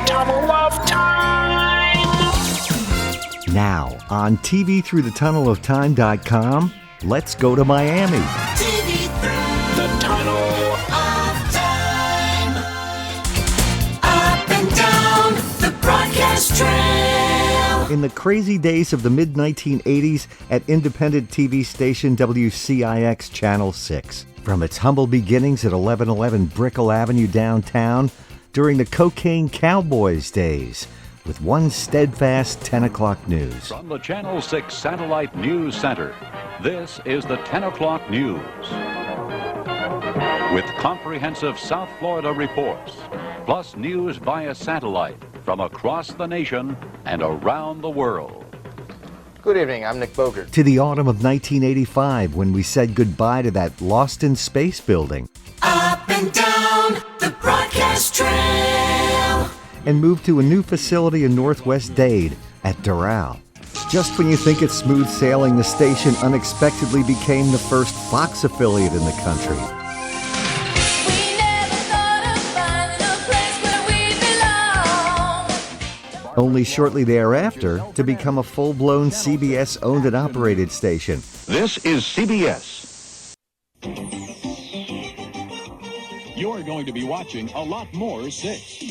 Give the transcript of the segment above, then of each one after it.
Tunnel of Time. Now, on tvthroughthetunnelofTime.com, let's go to Miami. TV through the Tunnel of Time. Up and down the broadcast trail. In the crazy days of the mid-1980s at independent TV station WCIX Channel 6. From its humble beginnings at 1111 Brickell Avenue downtown, during the cocaine Cowboys days, with one steadfast 10 o'clock news. From the Channel 6 Satellite News Center, this is the 10 o'clock news. With comprehensive South Florida reports, plus news via satellite from across the nation and around the world. Good evening, I'm Nick Bogert. To the autumn of 1985, when we said goodbye to that Lost in Space building. Up and down the broadcast trail. And moved to a new facility in Northwest Dade at Doral. Just when you think it's smooth sailing, the station unexpectedly became the first Fox affiliate in the country. We never thought of finding a place where we belong. Only shortly thereafter to become a full-blown CBS-owned and operated station. This is CBS. You're going to be watching a lot more 6.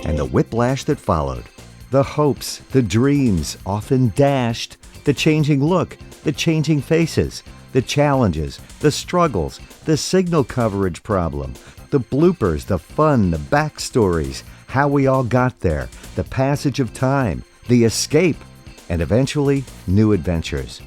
And the whiplash that followed. The hopes, the dreams, often dashed, the changing look, the changing faces, the challenges, the struggles, the signal coverage problem, the bloopers, the fun, the backstories, how we all got there, the passage of time, the escape, and eventually new adventures.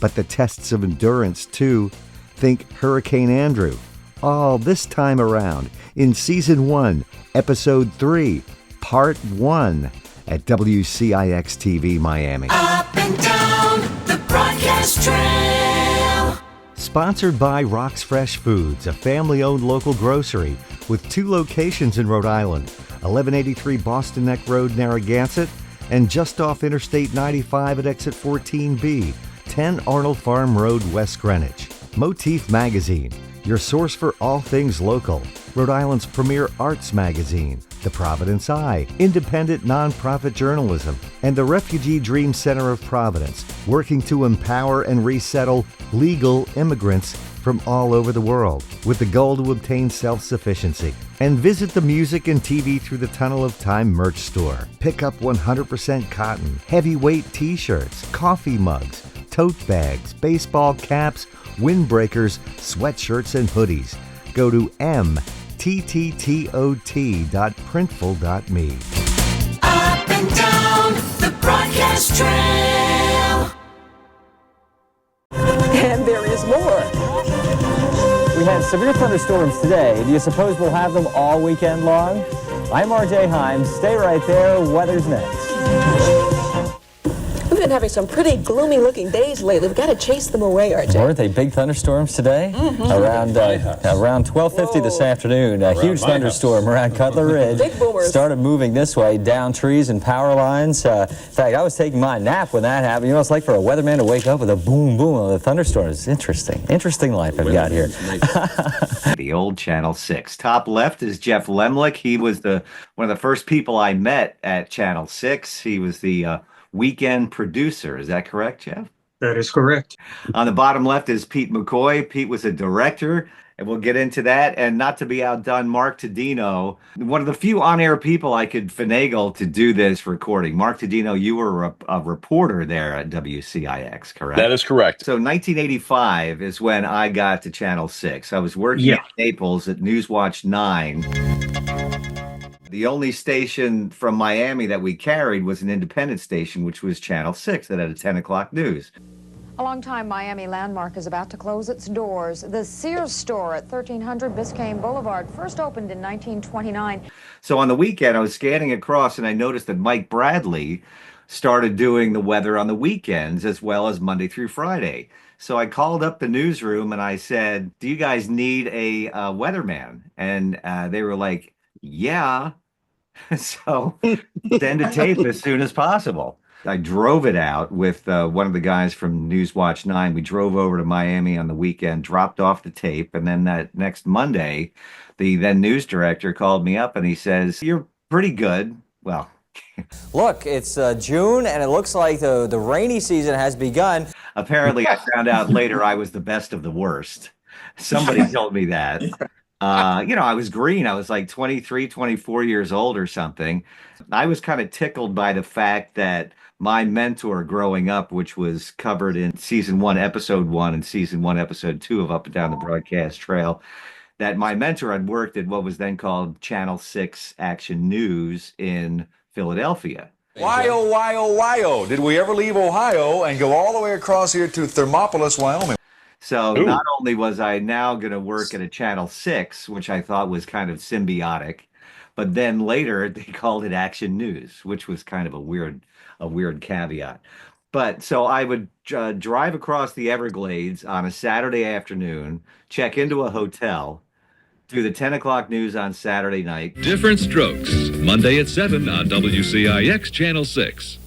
But the tests of endurance, too. Think Hurricane Andrew. All this time around in Season 1, Episode 3, Part 1 at WCIX-TV Miami. Up and down the broadcast trail. Sponsored by Rock's Fresh Foods, a family-owned local grocery with 2 locations in Rhode Island, 1183 Boston Neck Road, Narragansett, and just off Interstate 95 at exit 14B, 10 Arnold Farm Road, West Greenwich. Motif Magazine, your source for all things local. Rhode Island's premier arts magazine, The Providence Eye, independent nonprofit journalism, and the Refugee Dream Center of Providence, working to empower and resettle legal immigrants from all over the world with the goal to obtain self-sufficiency. And visit the Music and TV Through the Tunnel of Time merch store. Pick up 100% cotton, heavyweight t-shirts, coffee mugs, tote bags, baseball caps, windbreakers, sweatshirts, and hoodies. Go to mtttot.printful.me. Up and down the broadcast trail. And there is more. We had severe thunderstorms today. Do you suppose we'll have them all weekend long? I'm RJ Himes. Stay right there. Weather's next. We've been having some pretty gloomy looking days lately. We've got to chase them away, RJ. Weren't they big thunderstorms today? Around 12:50 this afternoon, a huge thunderstorm around Cutler Ridge. Big boomers. Started moving this way, down trees and power lines. In fact, I was taking my nap when that happened. You know what it's like for a weatherman to wake up with a boom, boom of the thunderstorm. It's interesting. Interesting life I've got here. The old Channel 6. Top left is Jeff Lemlich. He was one of the first people I met at Channel 6. He was the weekend producer. Is that correct, Jeff? That is correct. On the bottom left is Pete McCoy. Pete was a director, and we'll get into that. And not to be outdone, Mark Tadino, one of the few on-air people I could finagle to do this recording. Mark Tadino, you were a reporter there at WCIX, correct? That is correct. So 1985 is when I got to Channel 6. I was working in Naples at Newswatch 9. The only station from Miami that we carried was an independent station, which was Channel 6 that had a 10 o'clock news. A longtime Miami landmark is about to close its doors. The Sears store at 1300 Biscayne Boulevard first opened in 1929. So on the weekend, I was scanning across and I noticed that Mike Bradley started doing the weather on the weekends as well as Monday through Friday. So I called up the newsroom and I said, do you guys need a weatherman? And they were like, yeah. So send a tape as soon as possible. I drove it out with one of the guys from Newswatch 9. We drove over to Miami on the weekend, dropped off the tape, and then that next Monday, the then news director called me up and he says, "You're pretty good." Well, Look, it's June, and it looks like the rainy season has begun. apparently I found out later I was the best of the worst. Somebody told me that. I was green. I was like 23, 24 years old or something. I was kind of tickled by the fact that my mentor growing up, which was covered in season 1, episode 1, and season 1, episode 2 of Up and Down the Broadcast Trail, that my mentor had worked at what was then called Channel 6 Action News in Philadelphia. Why, oh, did we ever leave Ohio and go all the way across here to Thermopolis, Wyoming? So not only was I now going to work at a Channel 6, which I thought was kind of symbiotic, but then later they called it Action News, which was kind of a weird caveat. But so I would drive across the Everglades on a Saturday afternoon, check into a hotel, do the 10 o'clock news on Saturday night. Different Strokes, Monday at 7 on WCIX Channel 6.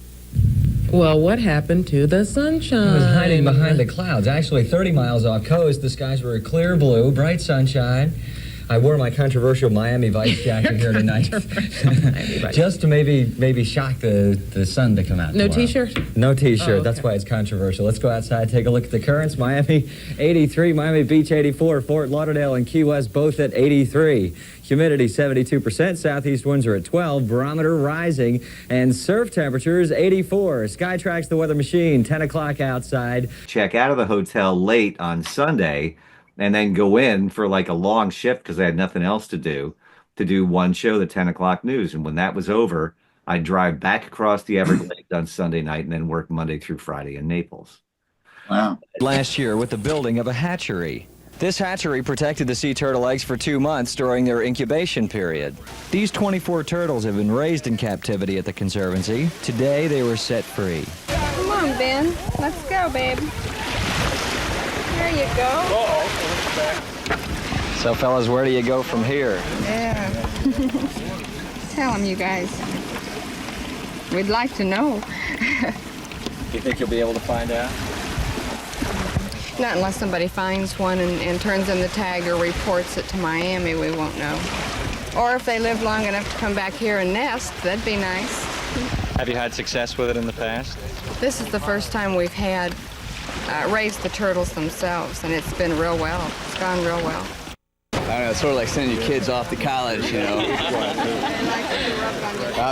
Well, what happened to the sunshine? It was hiding behind the clouds. Actually, 30 miles off coast, the skies were clear blue, bright sunshine. I wore my controversial Miami Vice jacket here tonight, just to maybe shock the sun to come out. No tomorrow. T-shirt? No T-shirt. Oh, okay. That's why it's controversial. Let's go outside, take a look at the currents. Miami 83, Miami Beach 84, Fort Lauderdale and Key West both at 83. Humidity 72%, southeast winds are at 12, barometer rising, and surf temperatures 84. Skytrack's the weather machine, 10 o'clock outside. Check out of the hotel late on Sunday and then go in for like a long shift because I had nothing else to do one show, the 10 o'clock news. And when that was over, I'd drive back across the Everglades on Sunday night and then work Monday through Friday in Naples. Wow. Last year with the building of a hatchery. This hatchery protected the sea turtle eggs for 2 months during their incubation period. These 24 turtles have been raised in captivity at the Conservancy. Today, they were set free. Come on, Ben. Let's go, babe. There you go. So, fellas, where do you go from here? Yeah. Tell them, you guys. We'd like to know. You think you'll be able to find out? Not unless somebody finds one and turns in the tag or reports it to Miami, we won't know. Or if they live long enough to come back here and nest, that'd be nice. Have you had success with it in the past? This is the first time we've had raised the turtles themselves, and it's been real well. It's gone real well. I don't know, it's sort of like sending your kids off to college, you know.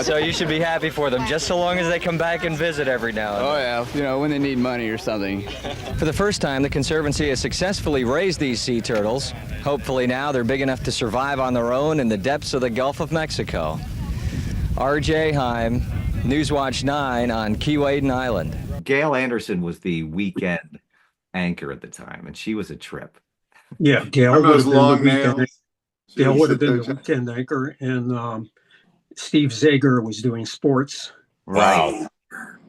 So you should be happy for them, just so long as they come back and visit every now and then. Oh yeah, you know, when they need money or something. For the first time, the Conservancy has successfully raised these sea turtles. Hopefully now they're big enough to survive on their own in the depths of the Gulf of Mexico. R.J. Heim, Newswatch 9 on Keewaydin Island. Gail Anderson was the weekend anchor at the time, and she was a trip. Yeah, Gail would have been the weekend anchor, and Steve Zager was doing sports. Wow.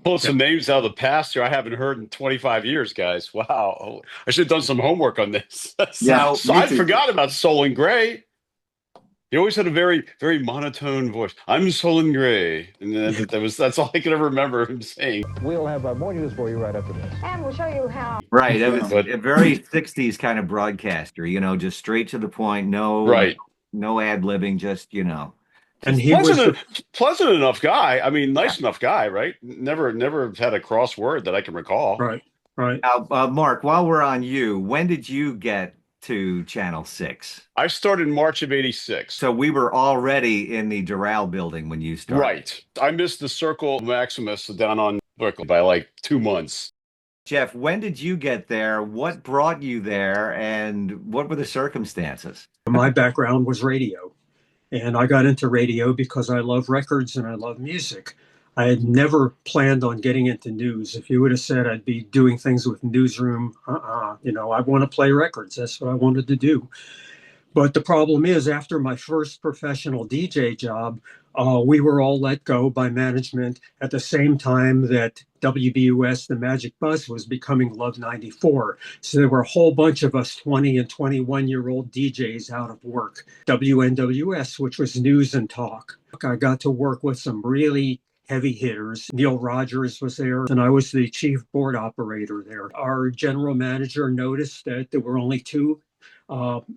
Pull some names out of the past here I haven't heard in 25 years, guys. Wow. I should have done some homework on this. Yeah, so I forgot about Solon Gray. He always had a very, very monotone voice. I'm Solon Gray. And then that's all I can ever remember him saying. We'll have morning news for you right after this. And we'll show you how. Right. It was a very 60s kind of broadcaster, just straight to the point. No ad-libbing, just, And he pleasant enough guy. I mean, nice enough guy, right? Never had a cross word that I can recall. Right. Now, Mark, while we're on you, when did you get to Channel 6? I started in March of '86. So we were already in the Doral building when you started. Right. I missed the Circle Maximus down on Berkeley by like 2 months. Jeff, when did you get there? What brought you there? And what were the circumstances? My background was radio. And I got into radio because I love records and I love music. I had never planned on getting into news. If you would have said I'd be doing things with newsroom, I want to play records. That's what I wanted to do. But the problem is, after my first professional DJ job, we were all let go by management at the same time that WBUS, the Magic Buzz, was becoming Love 94. So there were a whole bunch of us 20 and 21-year-old DJs out of work. WNWS, which was news and talk. I got to work with some really heavy hitters. Neil Rogers was there, and I was the chief board operator there. Our general manager noticed that there were only two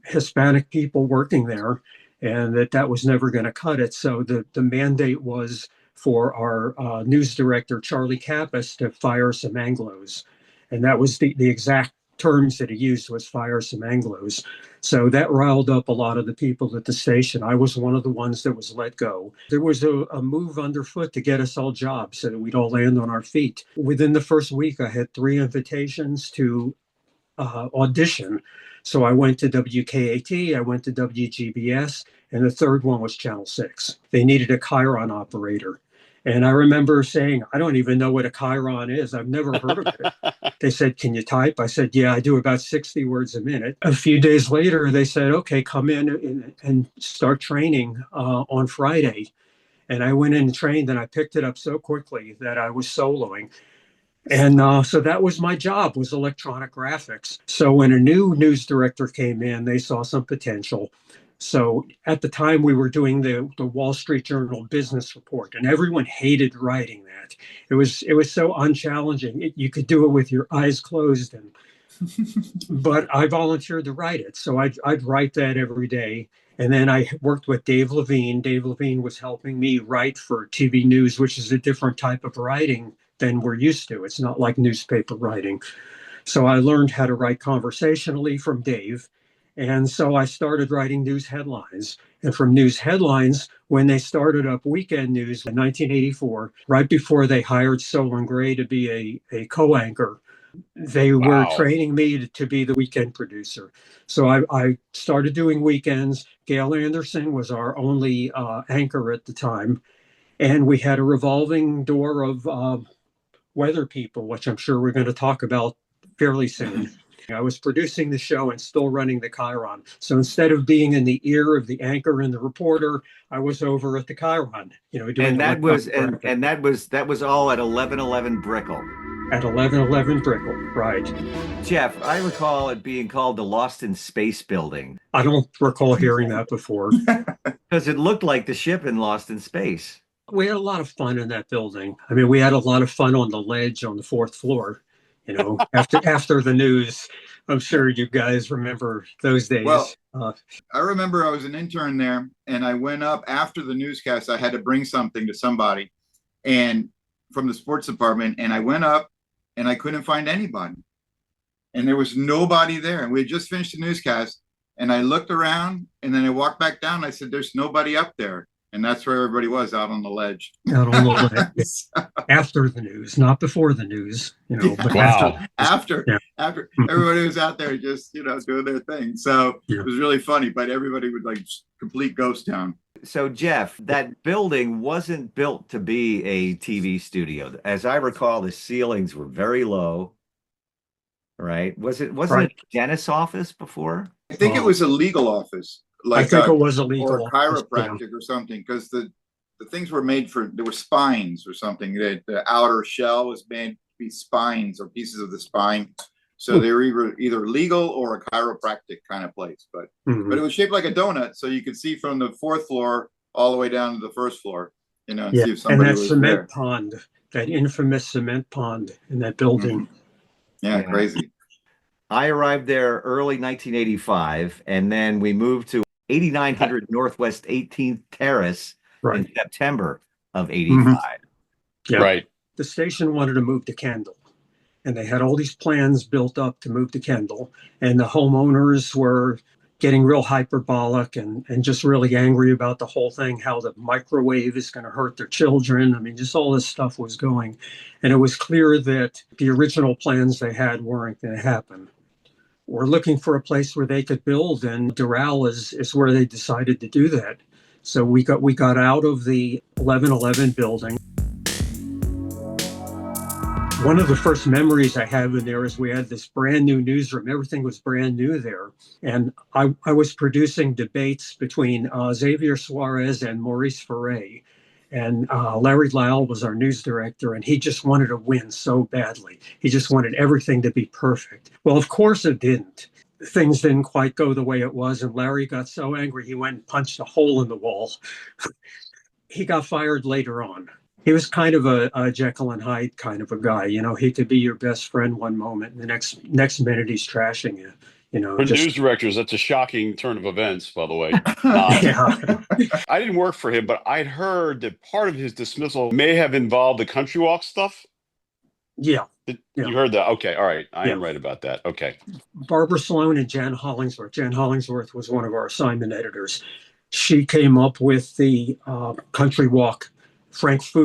Hispanic people working there, and that was never going to cut it. So the mandate was for our news director, Charlie Kappas, to fire some Anglos. And that was the exact terms that he used, was fire some Anglos. So that riled up a lot of the people at the station. I was one of the ones that was let go. There was a move underfoot to get us all jobs so that we'd all land on our feet. Within the first week, I had 3 invitations to audition. So I went to WKAT, I went to WGBS, and the third one was Channel 6. They needed a Chiron operator. And I remember saying, I don't even know what a Chiron is. I've never heard of it. They said, can you type? I said, yeah, I do about 60 words a minute. A few days later, they said, okay, come in and start training on Friday. And I went in and trained, and I picked it up so quickly that I was soloing. And so that was my job, was electronic graphics. So when a new news director came in, they saw some potential. So at the time we were doing the Wall Street Journal business report, and everyone hated writing that. It was so unchallenging. You could do it with your eyes closed, but I volunteered to write it. So I'd write that every day. And then I worked with Dave Levine. Dave Levine was helping me write for TV news, which is a different type of writing than we're used to. It's not like newspaper writing. So I learned how to write conversationally from Dave. And so I started writing news headlines. And from news headlines, when they started up Weekend News in 1984, right before they hired Solon Gray to be a co-anchor, they were training me to be the weekend producer. So I started doing weekends. Gail Anderson was our only anchor at the time. And we had a revolving door of weather people, which I'm sure we're going to talk about fairly soon. I was producing the show and still running the Chiron. So instead of being in the ear of the anchor and the reporter, I was over at the Chiron, doing. And that was that was all at 1111 Brickell. At 1111 Brickell, right. Jeff, I recall it being called the Lost in Space building. I don't recall hearing that before. Because it looked like the ship in Lost in Space. We had a lot of fun in that building. I mean, we had a lot of fun on the ledge on the 4th floor. After the news. I'm sure you guys remember those days. Well, I remember I was an intern there, and I went up after the newscast. I had to bring something to somebody, and from the sports department, and I went up, and I couldn't find anybody, and there was nobody there. And we had just finished the newscast, and I looked around, and then I walked back down. And I said, "There's nobody up there." And that's where everybody was, out on the ledge. Out on the ledge. After the news, not before the news. But after everybody was out there just, doing their thing. So it was really funny, but everybody would like complete ghost town. So Jeff, that building wasn't built to be a TV studio. As I recall, the ceilings were very low. Right? Wasn't it a dentist's office before? I think it was a legal office. I think it was illegal. Or chiropractic or something, because the things were made there were spines or something. The outer shell was made to be spines or pieces of the spine. So they were either legal or a chiropractic kind of place. But it was shaped like a donut, so you could see from the 4th floor all the way down to the 1st floor, and see if somebody was there. And that cement pond, that infamous cement pond in that building. Yeah, crazy. I arrived there early 1985, and then we moved to 8900 Northwest 18th Terrace in September of 85. Yeah. Right. The station wanted to move to Kendall, and they had all these plans built up to move to Kendall, and the homeowners were getting real hyperbolic and just really angry about the whole thing, how the microwave is going to hurt their children. I mean, just all this stuff was going, and it was clear that the original plans they had weren't going to happen. We're looking for a place where they could build, and Doral is where they decided to do that. So we got out of the 1111 building. One of the first memories I have in there is we had this brand new newsroom. Everything was brand new there. And I was producing debates between Xavier Suarez and Maurice Ferre. And Larry Lyle was our news director, and he just wanted to win so badly. He just wanted everything to be perfect. Well, of course it didn't. Things didn't quite go the way it was, and Larry got so angry he went and punched a hole in the wall. He got fired later on. He was kind of a Jekyll and Hyde kind of a guy. He could be your best friend one moment, and the next minute he's trashing you. For Just news directors, that's a shocking turn of events, by the way. Not. yeah. I didn't work for him, but I'd heard that part of his dismissal may have involved the country walk stuff. Yeah. You heard that? Okay, all right. I Yeah. am right about that. Okay. Barbara Sloan and Jan Hollingsworth. Jan Hollingsworth was one of our assignment editors. She came up with the country walk, Francisco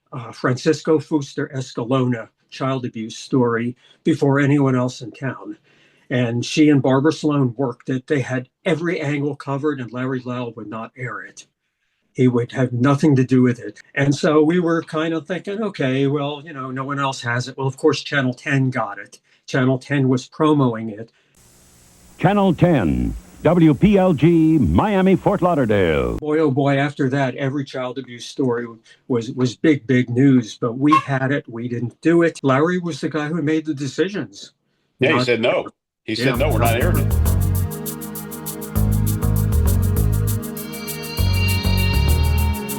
Fuster Escalona child abuse story before anyone else in town. And she and Barbara Sloan worked it. They had every angle covered, and Larry Lowell would not air it. He would have nothing to do with it. And so we were kind of thinking, okay, well, no one else has it. Well, of course, Channel 10 got it. Channel 10 was promoting it. Channel 10, WPLG, Miami, Fort Lauderdale. Boy, oh boy, after that, every child abuse story was big, big news. But we had it. We didn't do it. Larry was the guy who made the decisions. Yeah, he said no. He said, no, we're not airing it.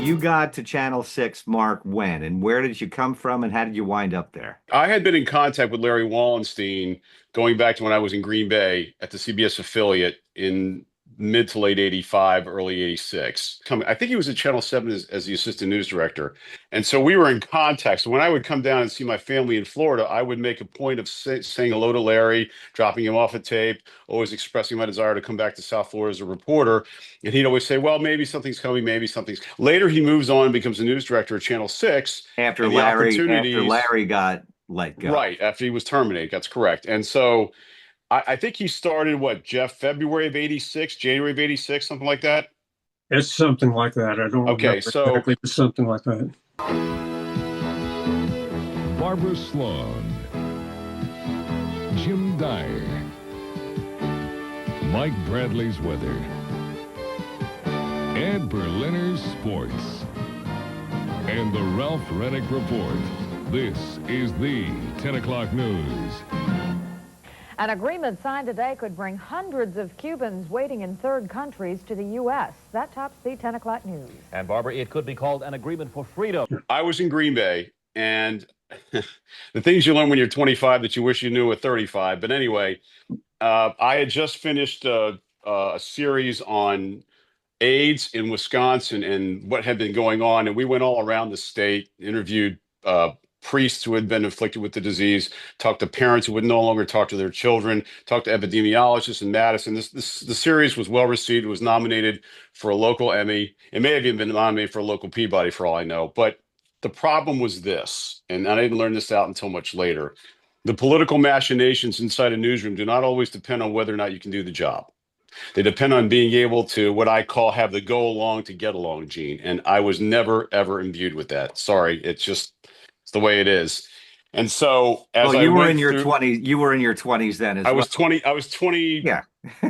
You got to Channel 6, Mark, when? And where did you come from, and how did you wind up there? I had been in contact with Larry Wallenstein going back to when I was in Green Bay at the CBS affiliate in mid to late 85, early 86. I think he was at Channel 7 as the assistant news director. And so we were in contact. So when I would come down and see my family in Florida, I would make a point of saying hello to Larry, dropping him off a tape, always expressing my desire to come back to South Florida as a reporter. And he'd always say, well, maybe something's coming, maybe something's... Later, he moves on and becomes the news director at Channel 6. After Larry got let go. Right, after he was terminated. That's correct. And so... I think he started, Jeff, February of 86, January of 86, something like that? It's something like that. I don't remember exactly, but something like that. Barbara Sloan, Jim Dyer, Mike Bradley's weather, Ed Berliner's sports, and the Ralph Reddick Report. This is the 10 o'clock news. An agreement signed today could bring hundreds of Cubans waiting in third countries to the U.S. That tops the 10 o'clock news. And Barbara, it could be called an agreement for freedom. I was in Green Bay, and the things you learn when you're 25 that you wish you knew at 35. But anyway, I had just finished a series on AIDS in Wisconsin and what had been going on. And we went all around the state, interviewed priests who had been afflicted with the disease, talked to parents who would no longer talk to their children, talked to epidemiologists in Madison. The series was well received. It was nominated for a local Emmy. It may have even been nominated for a local Peabody, for all I know. But the problem was this, and I didn't learn this out until much later. The political machinations inside a newsroom do not always depend on whether or not you can do the job. They depend on being able to, what I call, have the go along to get along gene. And I was never, ever imbued with that. Sorry, it's the way it is. And so as you were in your 20s, you were in your 20s then as well. I was 20. Yeah.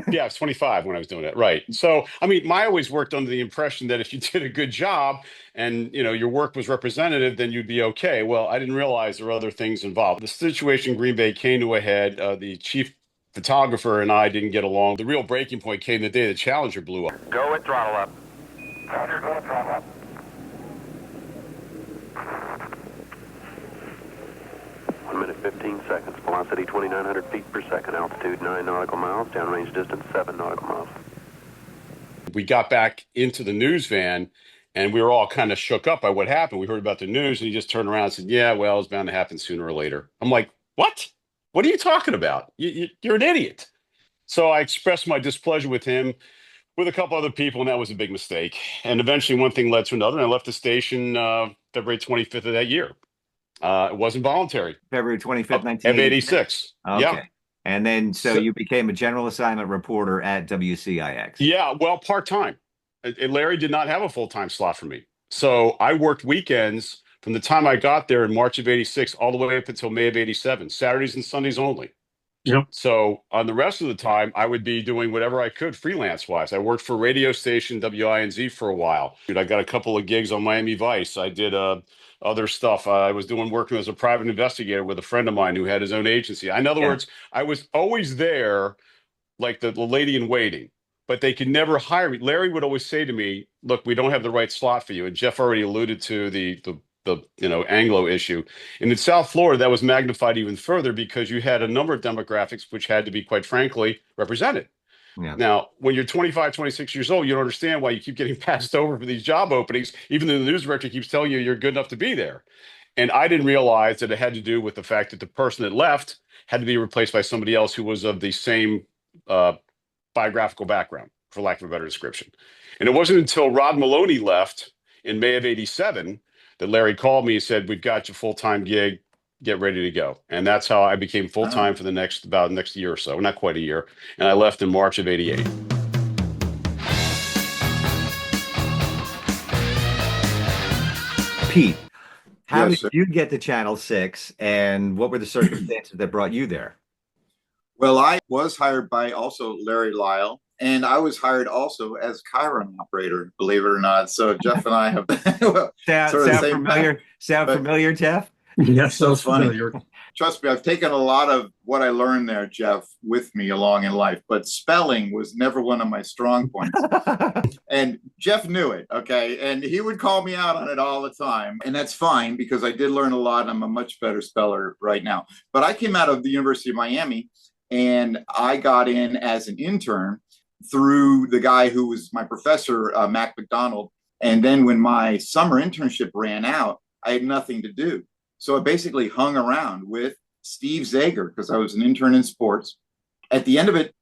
Yeah, I was 25 when I was doing it. Right. So, I mean, I always worked under the impression that if you did a good job and, your work was representative, then you'd be okay. Well, I didn't realize there were other things involved. The situation in Green Bay came to a head. The chief photographer and I didn't get along. The real breaking point came the day the Challenger blew up. Go at throttle up. Challenger, go at throttle up. 1 minute, 15 seconds. Velocity 2,900 feet per second. Altitude 9 nautical miles. Downrange distance 7 nautical miles. We got back into the news van, and we were all kind of shook up by what happened. We heard about the news, and he just turned around and said, yeah, well, it's bound to happen sooner or later. I'm like, what? What are you talking about? You're an idiot. So I expressed my displeasure with him, with a couple other people, and that was a big mistake. And eventually one thing led to another, and I left the station February 25th of that year. It wasn't voluntary. February 25th, 1986. Okay. Yeah. And then, so you became a general assignment reporter at WCIX. Yeah, well, part-time. Larry did not have a full-time slot for me. So I worked weekends from the time I got there in March of 86 all the way up until May of 87, Saturdays and Sundays only. Yep. So on the rest of the time, I would be doing whatever I could freelance-wise. I worked for a radio station, WINZ, for a while. I got a couple of gigs on Miami Vice. I did other stuff. I was working as a private investigator with a friend of mine who had his own agency. In other words, I was always there like the lady in waiting, but they could never hire me. Larry would always say to me, look, we don't have the right slot for you. And Jeff already alluded to the Anglo issue. And in South Florida, that was magnified even further because you had a number of demographics which had to be, quite frankly, represented. Yeah. Now, when you're 25, 26 years old, you don't understand why you keep getting passed over for these job openings, even though the news director keeps telling you you're good enough to be there. And I didn't realize that it had to do with the fact that the person that left had to be replaced by somebody else who was of the same biographical background, for lack of a better description. And it wasn't until Rod Maloney left in May of '87 that Larry called me and said, "We've got your full-time gig. Get ready to go." And that's how I became full-time for the next year or so, not quite a year. And I left in March of '88. Pete, how Yes, did you get to Channel 6, and what were the circumstances that brought you there? Well, I was hired by also Larry Lyle, and I was hired also as Chiron operator, believe it or not. So Jeff and I have Sound familiar, Jeff? Yes, so so funny. familiar. Trust me, I've taken a lot of what I learned there, Jeff, with me along in life, but spelling was never one of my strong points. And Jeff knew it, okay? And he would call me out on it all the time. And that's fine because I did learn a lot. I'm a much better speller right now. But I came out of the University of Miami and I got in as an intern through the guy who was my professor, Mac McDonald. And then when my summer internship ran out, I had nothing to do. So I basically hung around with Steve Zager because I was an intern in sports. At the end of it,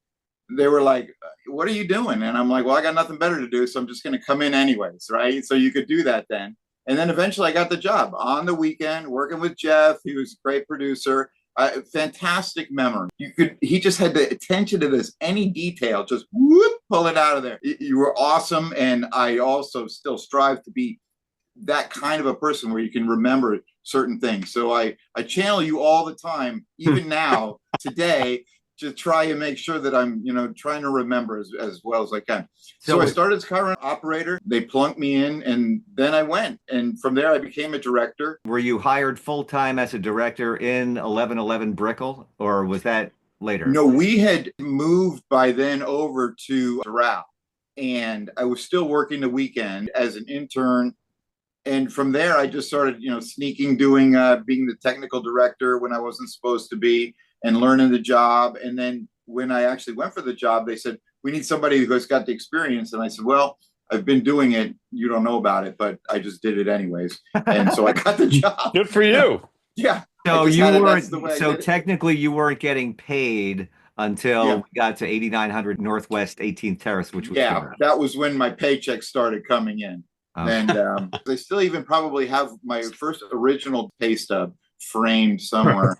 they were like, "What are you doing?" And I'm like, "Well, I got nothing better to do, so I'm just going to come in anyways," right? So you could do that then. And then eventually I got the job on the weekend working with Jeff. He was a great producer. Fantastic memory. He just had the attention to this, any detail, just whoop, pull it out of there. You were awesome. And I also still strive to be that kind of a person where you can remember certain things. So I channel you all the time, even now, today, to try and make sure that I'm, trying to remember as well as I can. So I started as Chiron operator. They plunked me in, and then I went. And from there, I became a director. Were you hired full-time as a director in 1111 Brickell, or was that later? No, we had moved by then over to Doral, and I was still working the weekend as an intern. And from there, I just started, sneaking, being the technical director when I wasn't supposed to be, and learning the job. And then when I actually went for the job, they said, "We need somebody who's got the experience." And I said, "Well, I've been doing it. You don't know about it, but I just did it anyways." And so I got the job. Good for you. Yeah. So you weren't. So technically, you weren't getting paid until we got to 8900 Northwest 18th Terrace, which was that was when my paycheck started coming in. And they still even probably have my first original pay stub framed somewhere.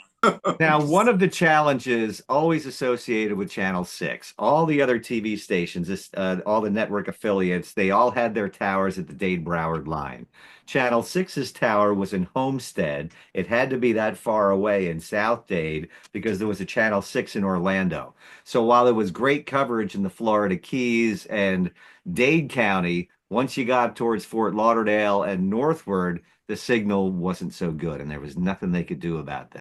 Now, one of the challenges always associated with Channel 6, all the other TV stations, all the network affiliates, they all had their towers at the Dade-Broward line. Channel 6's tower was in Homestead. It had to be that far away in South Dade because there was a Channel 6 in Orlando. So while there was great coverage in the Florida Keys and Dade County, once you got towards Fort Lauderdale and northward, the signal wasn't so good, and there was nothing they could do about that.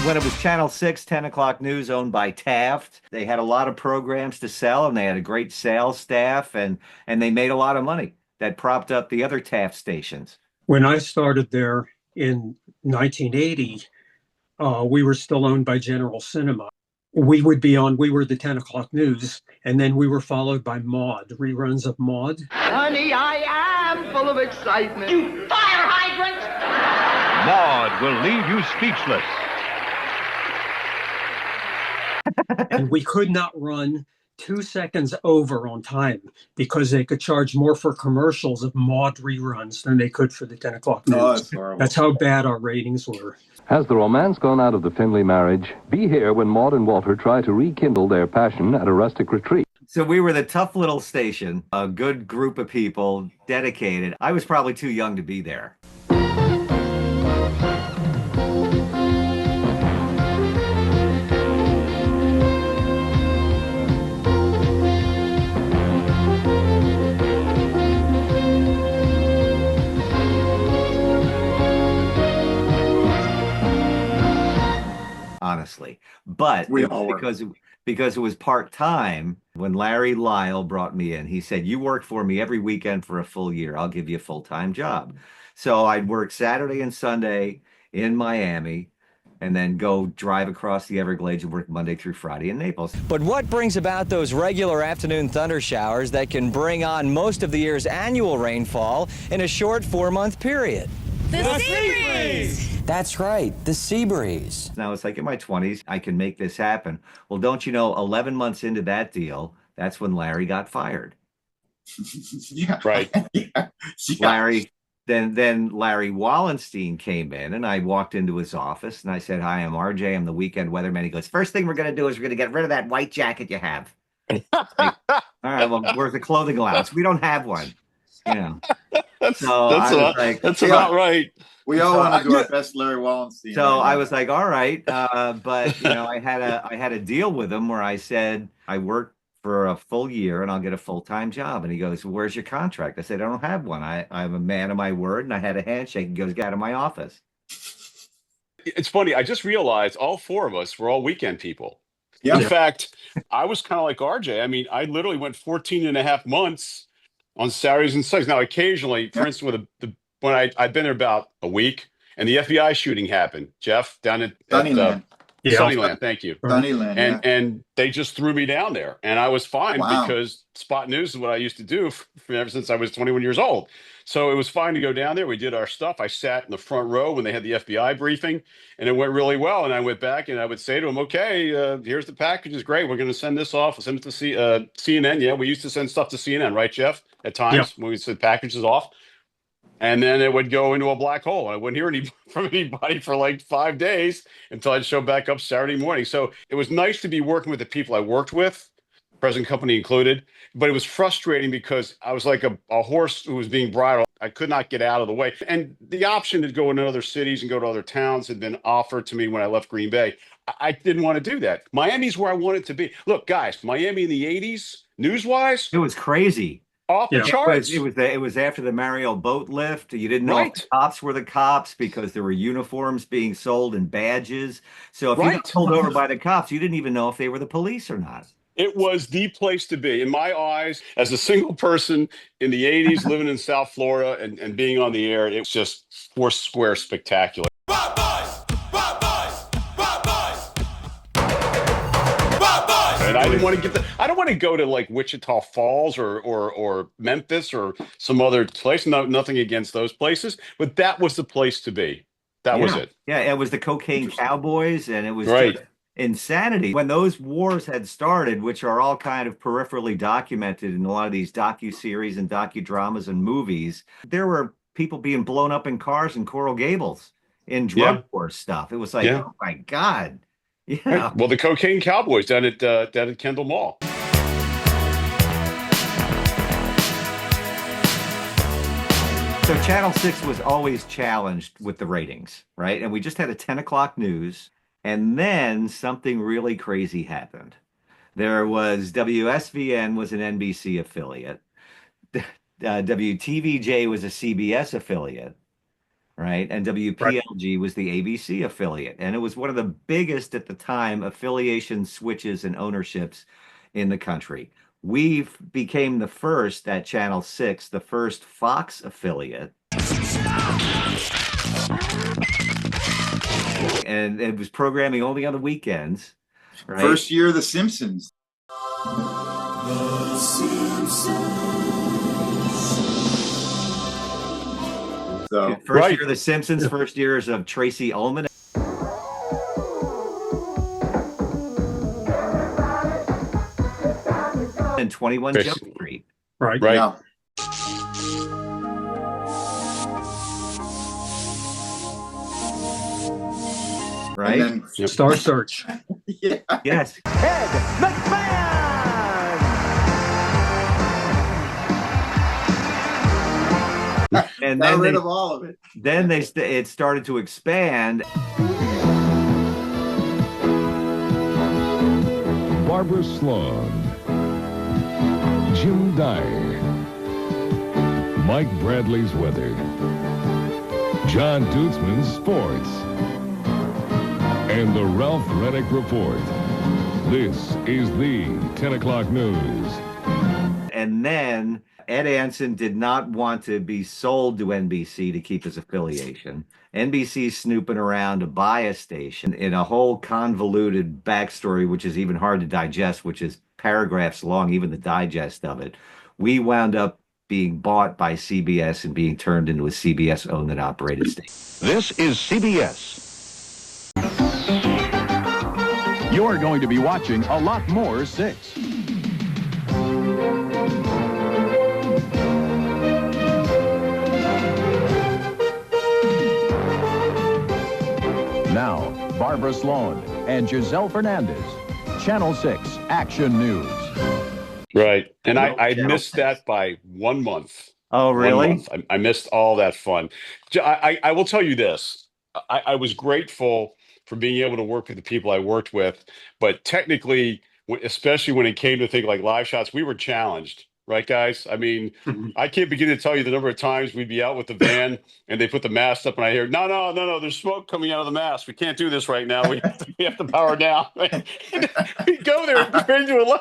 When it was Channel 6, 10 o'clock news owned by Taft, they had a lot of programs to sell, and they had a great sales staff, and they made a lot of money that propped up the other Taft stations. When I started there in 1980, we were still owned by General Cinema. We were the 10 o'clock news, and then we were followed by Maude, reruns of Maude. Honey, I am full of excitement. You fire hydrant! Maude will leave you speechless. And we could not run 2 seconds over on time because they could charge more for commercials of Maude reruns than they could for the 10 o'clock news. That's how bad our ratings were. Has the romance gone out of the Finley marriage? Be here when Maude and Walter try to rekindle their passion at a rustic retreat. So we were the tough little station, a good group of people, dedicated. I was probably too young to be there. Honestly. But We it all was were. because it was part-time. When Larry Lyle brought me in, he said, "You work for me every weekend for a full year. I'll give you a full-time job." So I'd work Saturday and Sunday in Miami and then go drive across the Everglades and work Monday through Friday in Naples. But what brings about those regular afternoon thunder showers that can bring on most of the year's annual rainfall in a short 4-month period? The sea breeze! That's right, the sea breeze. Now it's like in my 20s, I can make this happen. Well, don't you know, 11 months into that deal, that's when Larry got fired. Yeah. Right. Yeah. Larry, then Larry Wallenstein came in, and I walked into his office and I said, "Hi, I'm RJ. I'm the weekend weatherman." He goes, "First thing we're going to do is we're going to get rid of that white jacket you have." Like, all right, well, where's the clothing allowance? We don't have one. You know. That's So I was like, that's about right. We all want to do our best Larry Wallenstein. So I was like, all right, but you know, I had a deal with him where I said I worked for a full year and I'll get a full-time job. And he goes, "Well, where's your contract?" I said, "I don't have one. I'm a man of my word," and I had a handshake. He goes, "Get out of my office." It's funny. I just realized all four of us were all weekend people. Yeah. In fact, I was kind of like RJ. I mean, I literally went 14 and a half months on Saturdays and Sundays. Now, occasionally, for instance, when I'd been there about a week and the FBI shooting happened, Jeff, down at Sunnyland. Sunnyland, thank you. Sunnyland, And they just threw me down there, and I was fine Wow. because spot news is what I used to do ever since I was 21 years old. So it was fine to go down there. We did our stuff. I sat in the front row when they had the FBI briefing, and it went really well. And I went back and I would say to them, "Okay, here's the package. It's great. We're going to send this off. We'll send it to CNN." Yeah, we used to send stuff to CNN, right, Jeff? At times when we sent packages off. And then it would go into a black hole. I wouldn't hear from anybody for like 5 days until I'd show back up Saturday morning. So it was nice to be working with the people I worked with, present company included. But it was frustrating because I was like a horse who was being bridled. I could not get out of the way. And the option to go into other cities and go to other towns had been offered to me when I left Green Bay. I didn't want to do that. Miami's where I wanted to be. Look, guys, Miami in the 80s, news-wise, It was crazy. off the charts. It was after the Mario boat lift. You didn't know if the cops were the cops because there were uniforms being sold and badges. So if you got pulled over by the cops, you didn't even know if they were the police or not. It was the place to be. In my eyes, as a single person in the 80s, living in South Florida and being on the air, it was just foursquare spectacular. And I didn't want to I don't want to go to like Wichita Falls or Memphis or some other place. No, nothing against those places, but that was the place to be. That was it. Yeah, it was the cocaine cowboys, and it was just insanity. When those wars had started, which are all kind of peripherally documented in a lot of these docuseries and docudramas and movies, there were people being blown up in cars in Coral Gables in drug war stuff. It was like, oh my God. Yeah. Right. Well, the cocaine cowboys down at Kendall Mall. So Channel 6 was always challenged with the ratings, right? And we just had a 10 o'clock news, and then something really crazy happened. There was WSVN was an NBC affiliate. WTVJ was a CBS affiliate, right? And WPLG was the ABC affiliate. And it was one of the biggest at the time affiliation switches and ownerships in the country. We became the first at Channel 6, the first Fox affiliate. And it was programming only on the weekends. Right? First year of The Simpsons. The Simpsons. So, first year of The Simpsons, first years of Tracy Ullman. And 21 Jump Street. Right. Yeah. Right? And then, Star Search. yeah. Yes. Ed McMahon. And Got then rid of all of it. Then it started to expand. Barbara Sloan, Jim Dyer, Mike Bradley's weather, John Dutzman's sports, and the Ralph Reddick Report. This is the 10 o'clock news. And then Ed Anson did not want to be sold to NBC to keep his affiliation. NBC's snooping around to buy a station in a whole convoluted backstory, which is even hard to digest, which is paragraphs long, even the digest of it. We wound up being bought by CBS and being turned into a CBS-owned and operated station. This is CBS. You're going to be watching a lot more 6. Now, Barbara Sloan and Giselle Fernandez, Channel 6 Action News. Right. And I missed that by 1 month. Oh, really? 1 month. I missed all that fun. I will tell you this. I was grateful for being able to work with the people I worked with. But technically, especially when it came to things like live shots, we were challenged. Right, guys? I mean, I can't begin to tell you the number of times we'd be out with the van and they put the mast up and I hear, no, there's smoke coming out of the mast. We can't do this right now. We have to power down. We go there and turn into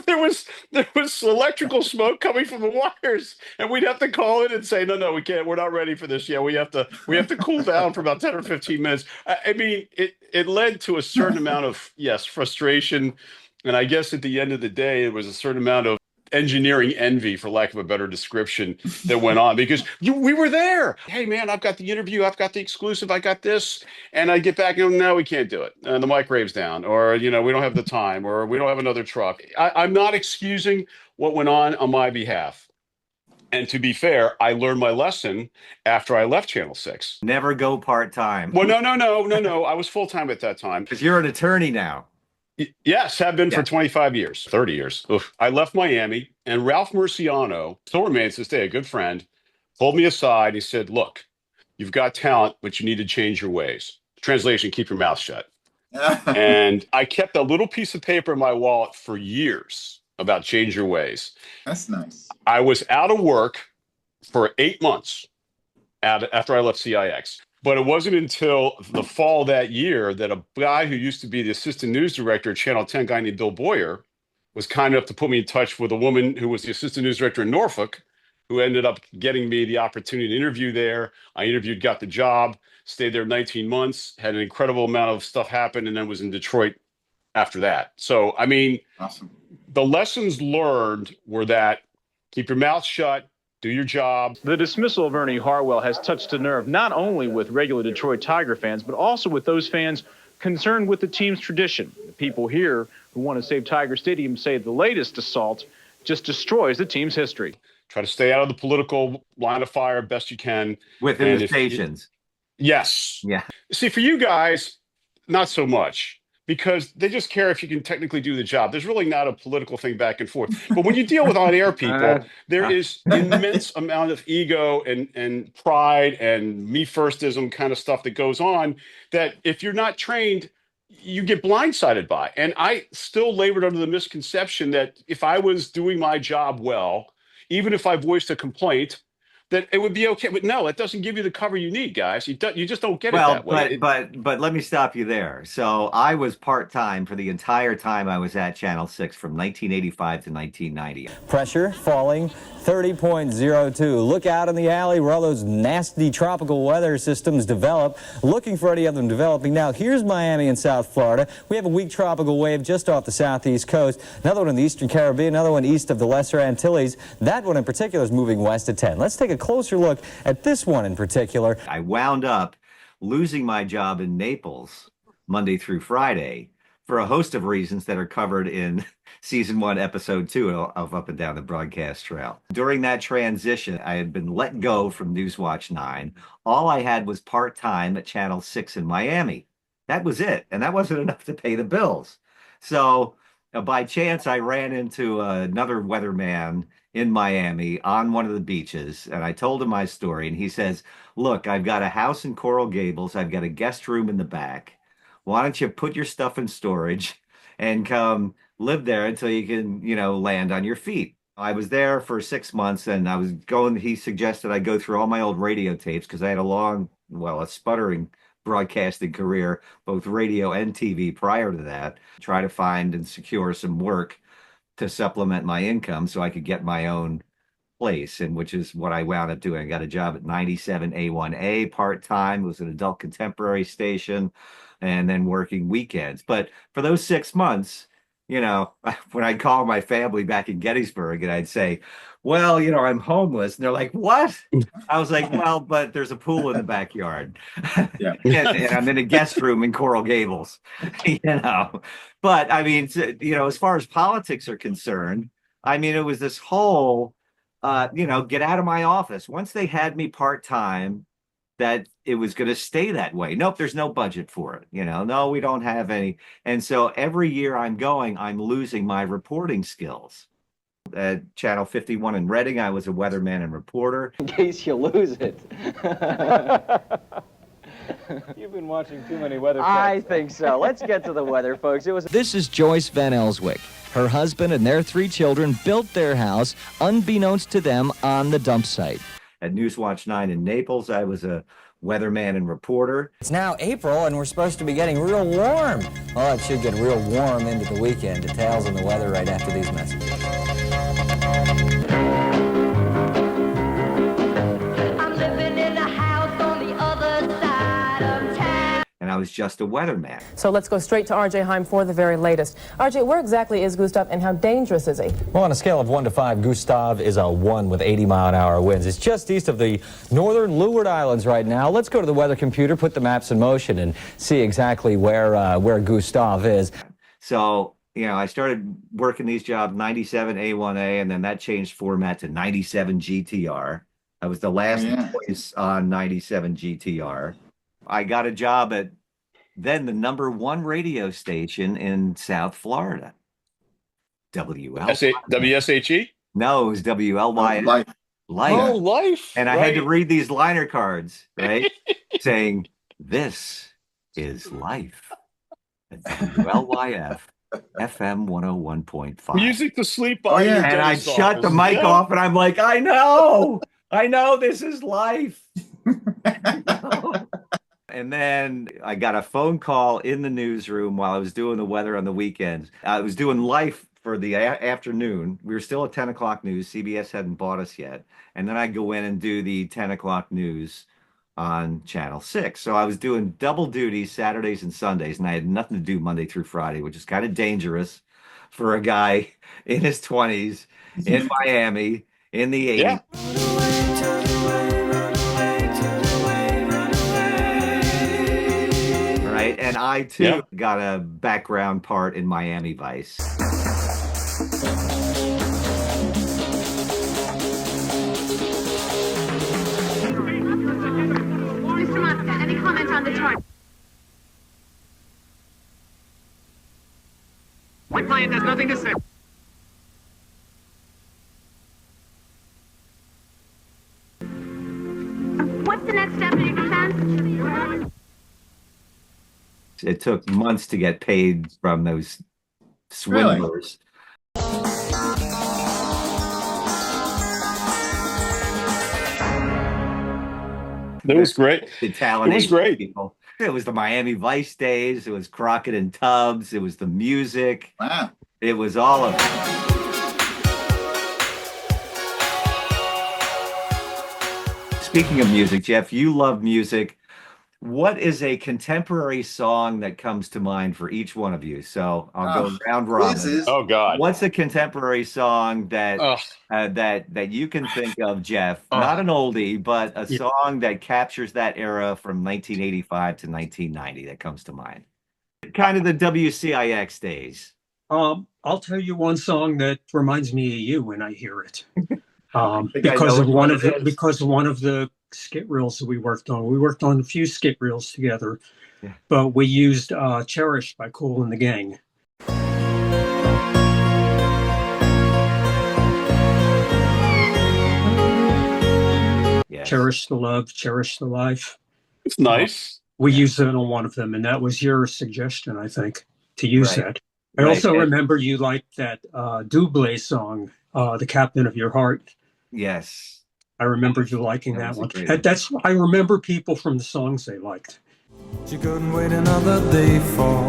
there was electrical smoke coming from the wires, and we'd have to call in and say, no, we can't. We're not ready for this yet. We have to cool down for about 10 or 15 minutes. I mean, it led to a certain amount of frustration, and I guess at the end of the day, it was a certain amount of engineering envy, for lack of a better description, that went on because we were there. Hey man, I've got the interview, I've got the exclusive, I got this, and I get back and no, we can't do it. The microwave's down, or we don't have the time, or we don't have another truck. I'm not excusing what went on my behalf. And to be fair, I learned my lesson after I left Channel 6. Never go part-time. Well, no. I was full-time at that time. Because you're an attorney now. Yes, have been for 25 years, 30 years. Oof. I left Miami, and Ralph Murciano, still remains to this day a good friend, pulled me aside. He said, look, you've got talent, but you need to change your ways. Translation, keep your mouth shut. And I kept a little piece of paper in my wallet for years about change your ways. That's nice. I was out of work for 8 months after I left CIX. But it wasn't until the fall that year that a guy who used to be the assistant news director at Channel 10, a guy named Bill Boyer, was kind enough to put me in touch with a woman who was the assistant news director in Norfolk, who ended up getting me the opportunity to interview there. I interviewed, got the job, stayed there 19 months, had an incredible amount of stuff happen, and then was in Detroit after that. So, I mean, awesome. The lessons learned were that keep your mouth shut, do your job. The dismissal of Ernie Harwell has touched a nerve not only with regular Detroit Tiger fans, but also with those fans concerned with the team's tradition. The people here who want to save Tiger Stadium say the latest assault just destroys the team's history. Try to stay out of the political line of fire best you can. Within the stations. Yes. Yeah. See, for you guys, not so much. Because they just care if you can technically do the job. There's really not a political thing back and forth. But when you deal with on-air people, there is immense amount of ego and pride and me-firstism kind of stuff that goes on that if you're not trained, you get blindsided by. And I still labored under the misconception that if I was doing my job well, even if I voiced a complaint, that it would be okay. But no, it doesn't give you the cover you need, guys. You just don't get it that way. But let me stop you there. So I was part-time for the entire time I was at Channel 6 from 1985 to 1990. Pressure falling 30.02. Look out in the alley where all those nasty tropical weather systems develop. Looking for any of them developing. Now, here's Miami in South Florida. We have a weak tropical wave just off the southeast coast. Another one in the eastern Caribbean. Another one east of the Lesser Antilles. That one in particular is moving west at 10. Let's take a closer look at this one in particular. I wound up losing my job in Naples Monday through Friday for a host of reasons that are covered in Season 1, Episode 2 of Up and Down the Broadcast Trail. During that transition, I had been let go from Newswatch 9. All I had was part-time at Channel 6 in Miami. That was it, and that wasn't enough to pay the bills. So by chance, I ran into another weatherman in Miami on one of the beaches, and I told him my story, and he says, look, I've got a house in Coral Gables. I've got a guest room in the back. Why don't you put your stuff in storage and come live there until you can, land on your feet? I was there for 6 months, and he suggested I go through all my old radio tapes because I had a sputtering broadcasting career, both radio and TV prior to that, try to find and secure some work to supplement my income so I could get my own place, and which is what I wound up doing. I got a job at 97 A1A part-time. It was an adult contemporary station, and then working weekends. But for those 6 months, you know, when I'd call my family back in Gettysburg and I'd say, well, you know, I'm homeless. And they're like, what? I was like, well, but there's a pool in the backyard. Yeah. and I'm in a guest room in Coral Gables, you know. But I mean, you know, as far as politics are concerned, I mean, it was this whole, you know, get out of my office. Once they had me part-time, that it was going to stay that way. Nope, there's no budget for it. You know, no, we don't have any. And so every year I'm losing my reporting skills. At Channel 51 in Reading, I was a weatherman and reporter. In case you lose it. You've been watching too many weather checks. I think so. Let's get to the weather, folks. This is Joyce Van Elswick. Her husband and their 3 children built their house, unbeknownst to them, on the dump site. At Newswatch 9 in Naples, I was a weatherman and reporter. It's now April, and we're supposed to be getting real warm. Well, it should get real warm into the weekend. Details on the weather right after these messages. I'm living in a house on the other side of town. And I was just a weatherman. So let's go straight to RJ Heim for the very latest. RJ, where exactly is Gustav and how dangerous is he? Well, on a scale of 1 to 5, Gustav is a 1 with 80-mile-an-hour winds. It's just east of the northern Leeward Islands right now. Let's go to the weather computer, put the maps in motion, and see exactly where Gustav is. So, you know, I started working these jobs 97 A1A, and then that changed format to 97 GTR. I was the last choice on 97 GTR. I got a job at then the #1 radio station in South Florida. WSHE? No, it was WLYF. Life. Life. Oh, Life. And I had to read these liner cards, right? saying, this is Life at WLYF FM 101.5. Music to sleep on. Oh, yeah. And I shut the mic off and I'm like, I know this is Life. And then I got a phone call in the newsroom while I was doing the weather on the weekends. I was doing Life for the afternoon. We were still at 10 o'clock news. CBS hadn't bought us yet. And then I'd go in and do the 10 o'clock news on Channel 6. So I was doing double duty Saturdays and Sundays, and I had nothing to do Monday through Friday, which is kind of dangerous for a guy in his 20s in Miami in the 80s. Yeah. Right? And I, too, got a background part in Miami Vice. Mr. Mosca, any comment on the chart? My client has nothing to say. What's the next step in your defense? It took months to get paid from those swindlers. That was great. It was great. People. It was the Miami Vice days. It was Crockett and Tubbs. It was the music. Wow. It was all of it. Speaking of music, Jeff, you love music. What is a contemporary song that comes to mind for each one of you? So I'll go round robin. Oh God! What's a contemporary song that that you can think of, Jeff? Not an oldie, but a song that captures that era from 1985 to 1990 that comes to mind. Kind of the WCIX days. I'll tell you one song that reminds me of you when I hear it. Because of one of the skit reels that we worked on. We worked on a few skit reels together, but we used Cherish by Kool and the Gang. Yes. Cherish the love, cherish the life. It's nice. We used it on one of them, and that was your suggestion, I think, to use that. I also remember you liked that Double song, The Captain of Your Heart. Yes. I remember you liking that one. I remember people from the songs they liked. She couldn't wait another day for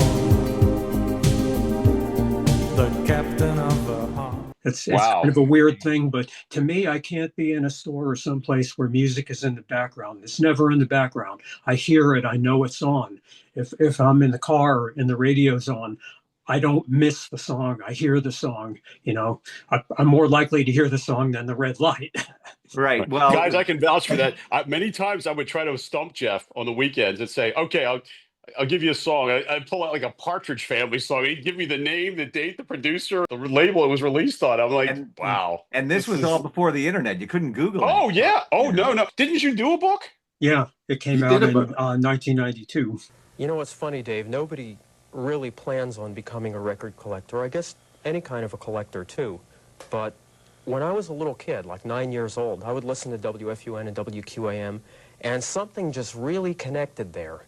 the captain of the heart. It's Wow. kind of a weird thing, but to me, I can't be in a store or someplace where music is in the background. It's never in the background. I hear it. I know it's on. If I'm in the car and the radio's on, I don't miss the song. I hear the song. You know, I'm more likely to hear the song than the red light. Right. Well, Guys, I can vouch for that. Many times I would try to stump Jeff on the weekends and say, okay, I'll give you a song. I'd pull out like a Partridge Family song. He'd give me the name, the date, the producer, the label it was released on. I'm like, wow. And this was all before the internet. You couldn't Google it. Oh, yeah. Oh, no. Didn't you do a book? Yeah, it came out in 1992. You know what's funny, Dave? Nobody really plans on becoming a record collector. I guess any kind of a collector, too. But when I was a little kid, like 9 years old, I would listen to WFUN and WQAM, and something just really connected there.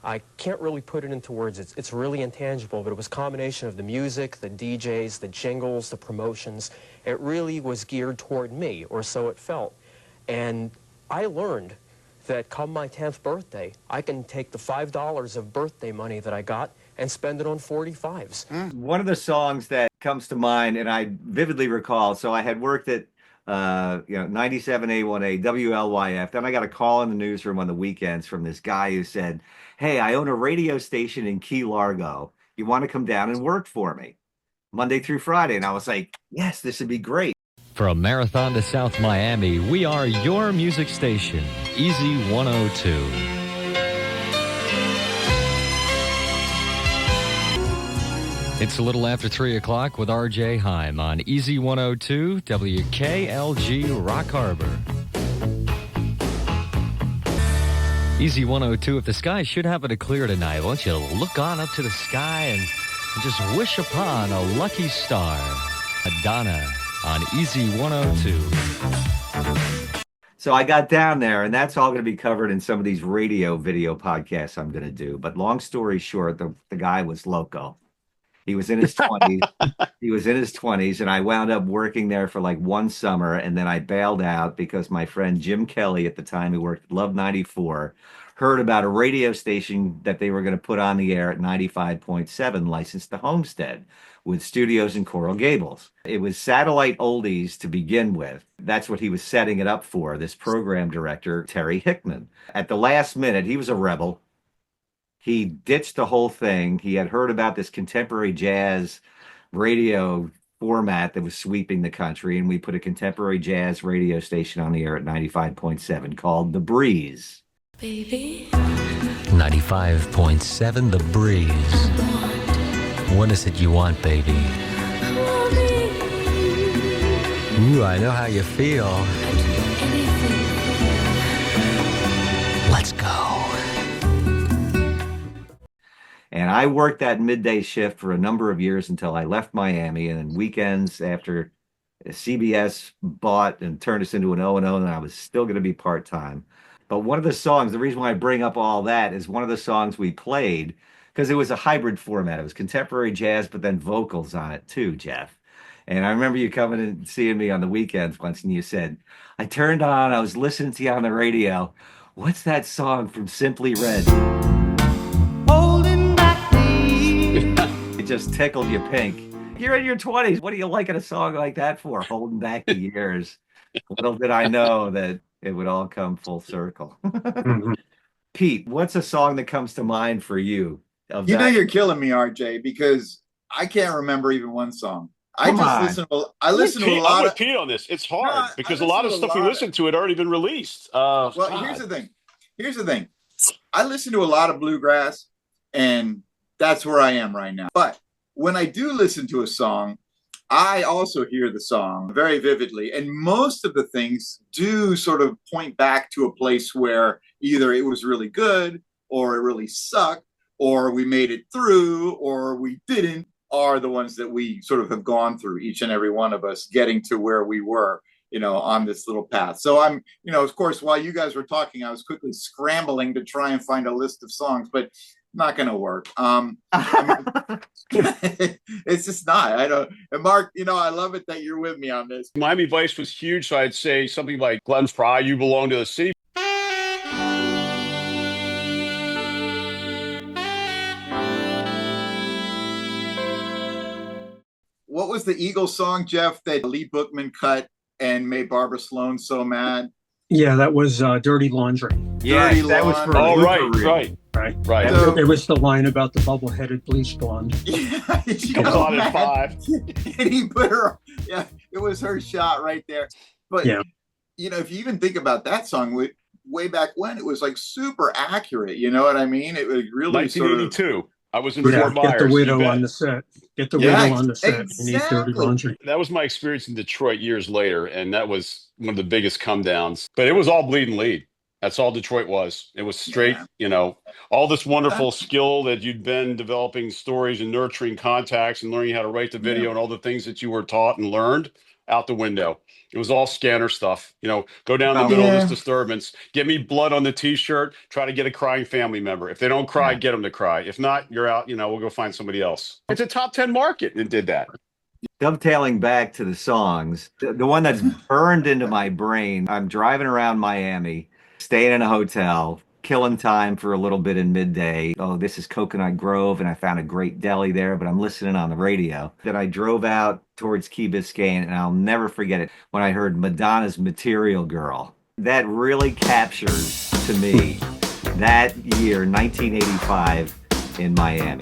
I can't really put it into words. It's really intangible, but it was a combination of the music, the DJs, the jingles, the promotions. It really was geared toward me, or so it felt. And I learned that come my 10th birthday, I can take the $5 of birthday money that I got and spend it on 45s. One of the songs that comes to mind, and I vividly recall, so I had worked at 97A1A, WLYF. Then I got a call in the newsroom on the weekends from this guy who said, hey, I own a radio station in Key Largo. You want to come down and work for me Monday through Friday? And I was like, yes, this would be great. From Marathon to South Miami, we are your music station, Easy 102. It's a little after 3 o'clock with R.J. Heim on Easy 102, WKLG Rock Harbor. Easy 102, if the sky should happen to clear tonight, won't you look on up to the sky and just wish upon a lucky star? Madonna on Easy 102. So I got down there, and that's all going to be covered in some of these radio video podcasts I'm going to do. But long story short, the guy was loco. He was in his 20s. He was in his 20s, and I wound up working there for like one summer, and then I bailed out because my friend Jim Kelly, at the time who worked at Love 94, heard about a radio station that they were going to put on the air at 95.7, licensed to Homestead, with studios in Coral Gables. It was satellite oldies to begin with. That's what he was setting it up for, this program director, Terry Hickman. At the last minute, he was a rebel. He ditched the whole thing. He had heard about this contemporary jazz radio format that was sweeping the country, and we put a contemporary jazz radio station on the air at 95.7 called The Breeze. Baby. 95.7 The Breeze. What is it you want, baby? Ooh, I know how you feel. Let's go. And I worked that midday shift for a number of years until I left Miami, and then weekends after CBS bought and turned us into an O&O, and I was still going to be part-time. But one of the songs, the reason why I bring up all that is one of the songs we played, because it was a hybrid format. It was contemporary jazz, but then vocals on it too, Jeff. And I remember you coming and seeing me on the weekends once, and you said, I turned on, I was listening to you on the radio. What's that song from Simply Red? Holding back the... It just tickled you pink. You're in your 20s. What are you liking a song like that for? Holding back the years. Little did I know that it would all come full circle. Pete, what's a song that comes to mind for you? You know you're killing me, RJ, because I can't remember even one song. I listen to a lot I'm with of Pete on this. It's hard because a lot of stuff we listen to had already been released. Well, here's the thing. I listen to a lot of bluegrass, and that's where I am right now. But when I do listen to a song, I also hear the song very vividly. And most of the things do sort of point back to a place where either it was really good or it really sucked, or we made it through or we didn't, are the ones that we sort of have gone through, each and every one of us getting to where we were, on this little path. So I'm, of course, while you guys were talking, I was quickly scrambling to try and find a list of songs, but not going to work. It's just not. I don't. And Mark, I love it that you're with me on this. Miami Vice was huge, so I'd say something like Glenn Frey, You Belong to the City. what was the Eagles song, Jeff, that Lee Bookman cut and made Barbara Sloan so mad? Yeah, that was Dirty Laundry. Yeah, Dirty that was for Oh, Laundry. right. Right. So- It was the line about the bubble-headed bleach blonde. Yeah, she Comes got on at mad. 5. And he put her, yeah, it was her shot right there. But, Yeah. you know, if you even think about that song, way back when, it was like super accurate. You know what I mean? It was really sort of. 1982. I was in Yeah, Fort Myers. get the you widow bet. on the set. Get the Yeah, widow on the set. You need Dirty exactly. Laundry. That was my experience in Detroit years later, and that was one of the biggest come downs. But it was all bleed and lead. That's all Detroit was. It was straight, you know, all this wonderful skill that you'd been developing stories and nurturing contacts and learning how to write the video and all the things that you were taught and learned out the window. It was all scanner stuff. You know, go down the middle of this disturbance, get me blood on the T-shirt, try to get a crying family member. If they don't cry, get them to cry. If not, you're out. You know, we'll go find somebody else. It's a top 10 market and did that. Dovetailing back to the songs, the one that's burned into my brain, I'm driving around Miami, staying in a hotel, killing time for a little bit in midday. Oh, this is Coconut Grove, and I found a great deli there, but I'm listening on the radio. Then I drove out towards Key Biscayne, and I'll never forget it when I heard Madonna's Material Girl. That really captures, to me, that year, 1985, in Miami.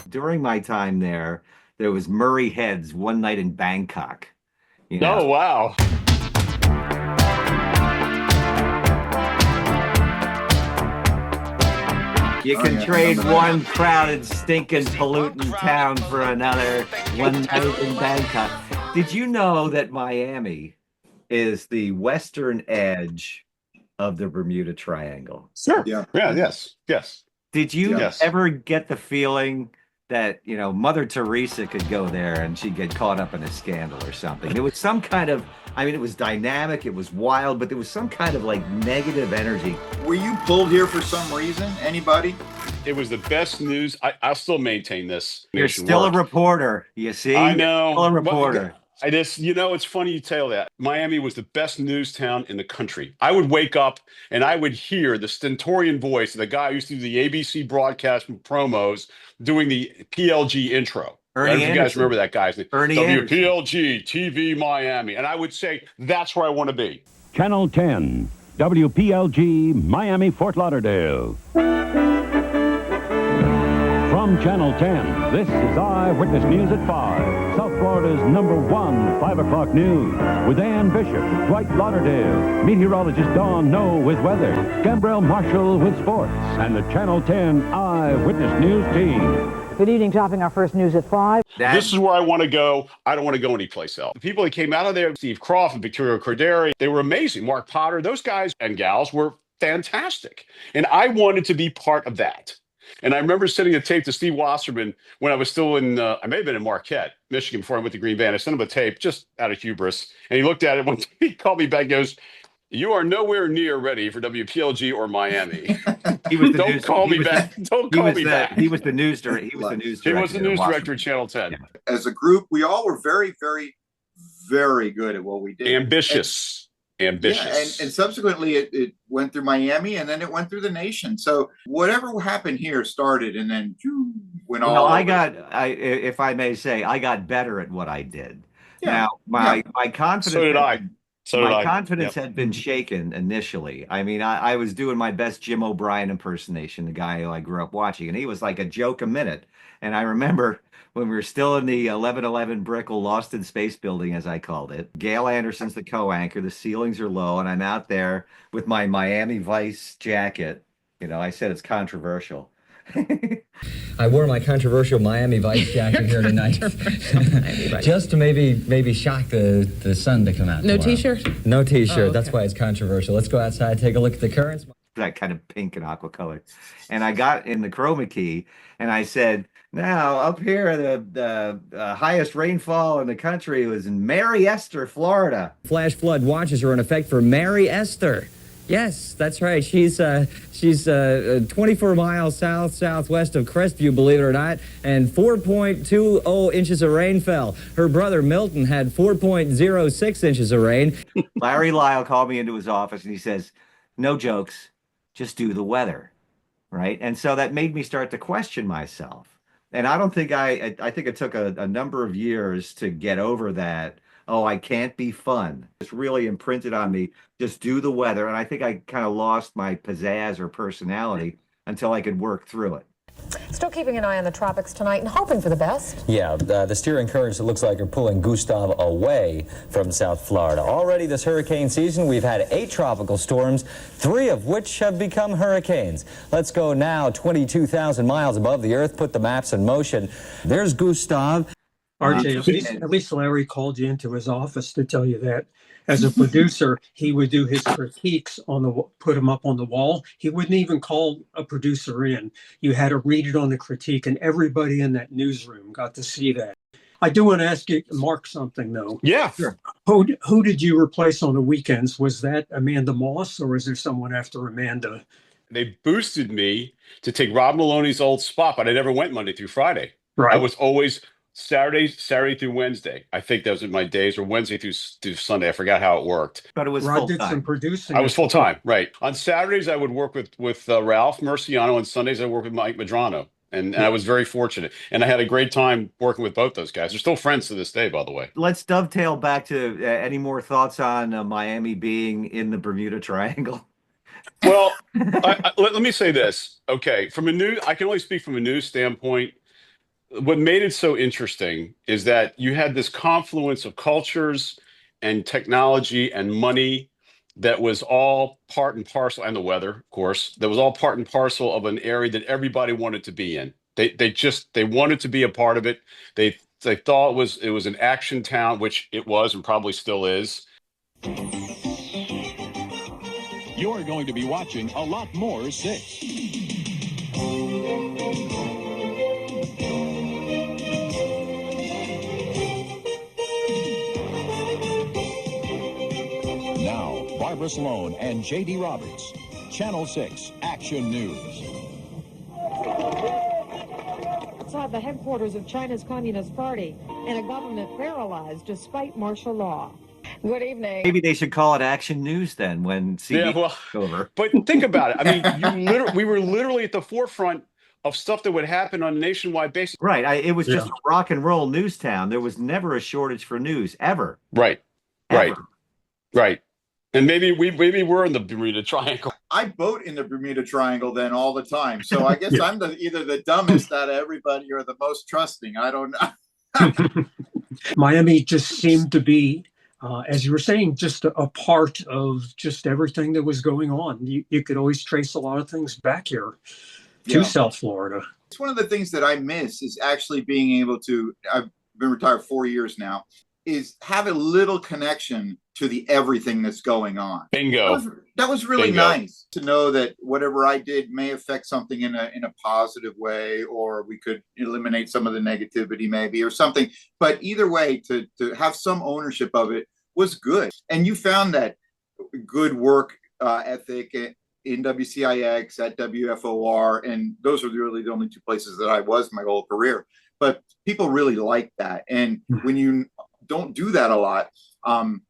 During my time there was Murray Head's One Night in Bangkok. You know? Oh, wow. You can trade one crowded, stinking, pollutant town for another. One night in Bangkok. Did you know that Miami is the western edge of the Bermuda Triangle? Sure. Yeah. Yes. Did you Yes. ever get the feeling that, you know, Mother Teresa could go there and she'd get caught up in a scandal or something? There was some kind of, I mean, it was dynamic, it was wild, but there was some kind of like negative energy. Were you pulled here for some reason? Anybody? It was the best news. I'll still maintain this. You're still a reporter, you see? I know. You're still a reporter. I just, you know, it's funny you tell that. Miami was the best news town in the country. I would wake up and I would hear the stentorian voice of the guy who used to do the ABC broadcast promos doing the PLG intro. Ernie I don't know if you guys Anderson. remember that guy's name. Ernie Anderson. WPLG TV Miami. And I would say, that's where I want to be. Channel 10, WPLG, Miami, Fort Lauderdale. From Channel 10, this is Eyewitness News at 5. South Florida's #1 5 o'clock news. With Ann Bishop, Dwight Lauderdale, meteorologist Dawn Noe with weather, Gambrell Marshall with sports, and the Channel 10 Eyewitness News team. Good evening, topping our first news at 5. This is where I want to go. I don't want to go anyplace else. The people that came out of there, Steve Croft and Victoria Corderi, they were amazing. Mark Potter, those guys and gals were fantastic. And I wanted to be part of that. And I remember sending a tape to Steve Wasserman when I was still in, I may have been in Marquette, Michigan, before I went to Green Bay. And I sent him a tape just out of hubris. And he looked at it, and he called me back and goes, "You are nowhere near ready for WPLG or Miami." He was the Don't news, call he me was back. the- Don't he call was me the- back. He was the news director. He was the news He director. was the news at director at Channel 10. As a group, we all were very, very, very good at what we did. Ambitious. Ambitious. Yeah, and subsequently it went through Miami and then it went through the nation. So whatever happened here started and then went all Well, over. if I may say, I got better at what I did. Yeah. Now, my confidence. So did I. So did my I. confidence Yep. had been shaken initially. I mean, I was doing my best Jim O'Brien impersonation, the guy who I grew up watching, and he was like a joke a minute. And I remember when we were still in the 1111 Brickell Lost in Space building, as I called it. Gail Anderson's the co-anchor. The ceilings are low, and I'm out there with my Miami Vice jacket. You know, I said it's controversial. I wore my controversial Miami Vice jacket here tonight, just to maybe shock the sun to come out. No tomorrow. T-shirt? No T-shirt. Oh, okay. That's why it's controversial. Let's go outside, take a look at the currents. That kind of pink and aqua color. And I got in the chroma key and I said, now up here, the highest rainfall in the country was in Mary Esther, Florida. Flash flood watches are in effect for Mary Esther. Yes, that's right. She's 24 miles southwest of Crestview, believe it or not, and 4.20 inches of rain fell. Her brother Milton had 4.06 inches of rain. Larry Lyle called me into his office and he says, "No jokes, just do the weather." Right? And so that made me start to question myself. And I don't think I think it took a number of years to get over that. Oh, I can't be fun. It's really imprinted on me. Just do the weather. And I think I kind of lost my pizzazz or personality until I could work through it. Still keeping an eye on the tropics tonight and hoping for the best. Yeah, the steering currents, it looks like, are pulling Gustav away from South Florida. Already this hurricane season, we've had 8 tropical storms, 3 of which have become hurricanes. Let's go now 22,000 miles above the earth, put the maps in motion. There's Gustav. RJ, at least Larry called you into his office to tell you that. As a producer, he would do his critiques put them up on the wall. He wouldn't even call a producer in. You had to read it on the critique, and everybody in that newsroom got to see that. I do want to ask you, Mark, something though. Yeah, sure. Who did you replace on the weekends? Was that Amanda Moss, or was there someone after Amanda? They boosted me to take Rob Maloney's old spot, but I never went Monday through Friday. Right. I was always Saturday through Wednesday. I think those are my days, or Wednesday through Sunday. I forgot how it worked. But it was Rod did some producing. I was full time, right? On Saturdays, I would work with Ralph Murciano, and Sundays I worked with Mike Madrano, and I was very fortunate. And I had a great time working with both those guys. They're still friends to this day, by the way. Let's dovetail back to any more thoughts on Miami being in the Bermuda Triangle. Well, let me say this. Okay, I can only speak from a news standpoint. What made it so interesting is that you had this confluence of cultures and technology and money that was all part and parcel, and the weather, of course, that was all part and parcel of an area that everybody wanted to be in. They wanted to be a part of it. They thought it was an action town, which it was and probably still is. You're going to be watching a lot more 6. Now, Barbara Sloan and J.D. Roberts, Channel 6 Action News. Outside the headquarters of China's Communist Party and a government paralyzed despite martial law. Good evening. Maybe they should call it Action News then when CB over. But think about it. I mean, we were literally at the forefront of stuff that would happen on a nationwide basis. Right. It was just a rock and roll news town. There was never a shortage for news, ever. Right. Ever. Right. And maybe we're in the Bermuda Triangle. I boat in the Bermuda Triangle then all the time. So I guess I'm either the dumbest out of everybody or the most trusting. I don't know. Miami just seemed to be, as you were saying, just a part of just everything that was going on. You could always trace a lot of things back here to South Florida. It's one of the things that I miss is actually being able to, I've been retired 4 years now, is have a little connection to the everything that's going on. Bingo. That was really nice to know that whatever I did may affect something in a positive way, or we could eliminate some of the negativity maybe or something. But either way, to have some ownership of it was good. And you found that good work ethic in WCIX, at WFOR, and those are really the only 2 places that I was my whole career. But people really like that. And when you don't do that a lot,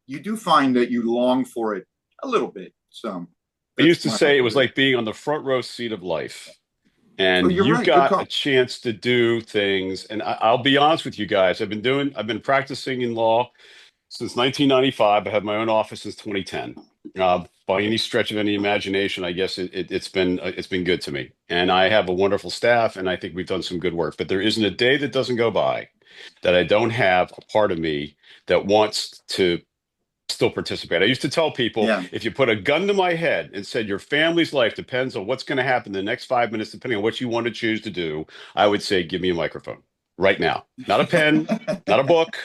you do find that you long for it a little bit. So I used to say it was like being on the front row seat of life. And you got a chance to do things. And I'll be honest with you guys, I've been practicing in law since 1995. I have my own office since 2010. By any stretch of any imagination, I guess it's been good to me. And I have a wonderful staff, and I think we've done some good work. But there isn't a day that doesn't go by that I don't have a part of me that wants to still participate. I used to tell people, if you put a gun to my head and said your family's life depends on what's going to happen the next 5 minutes, depending on what you want to choose to do, I would say, give me a microphone right now. Not a pen, not a book.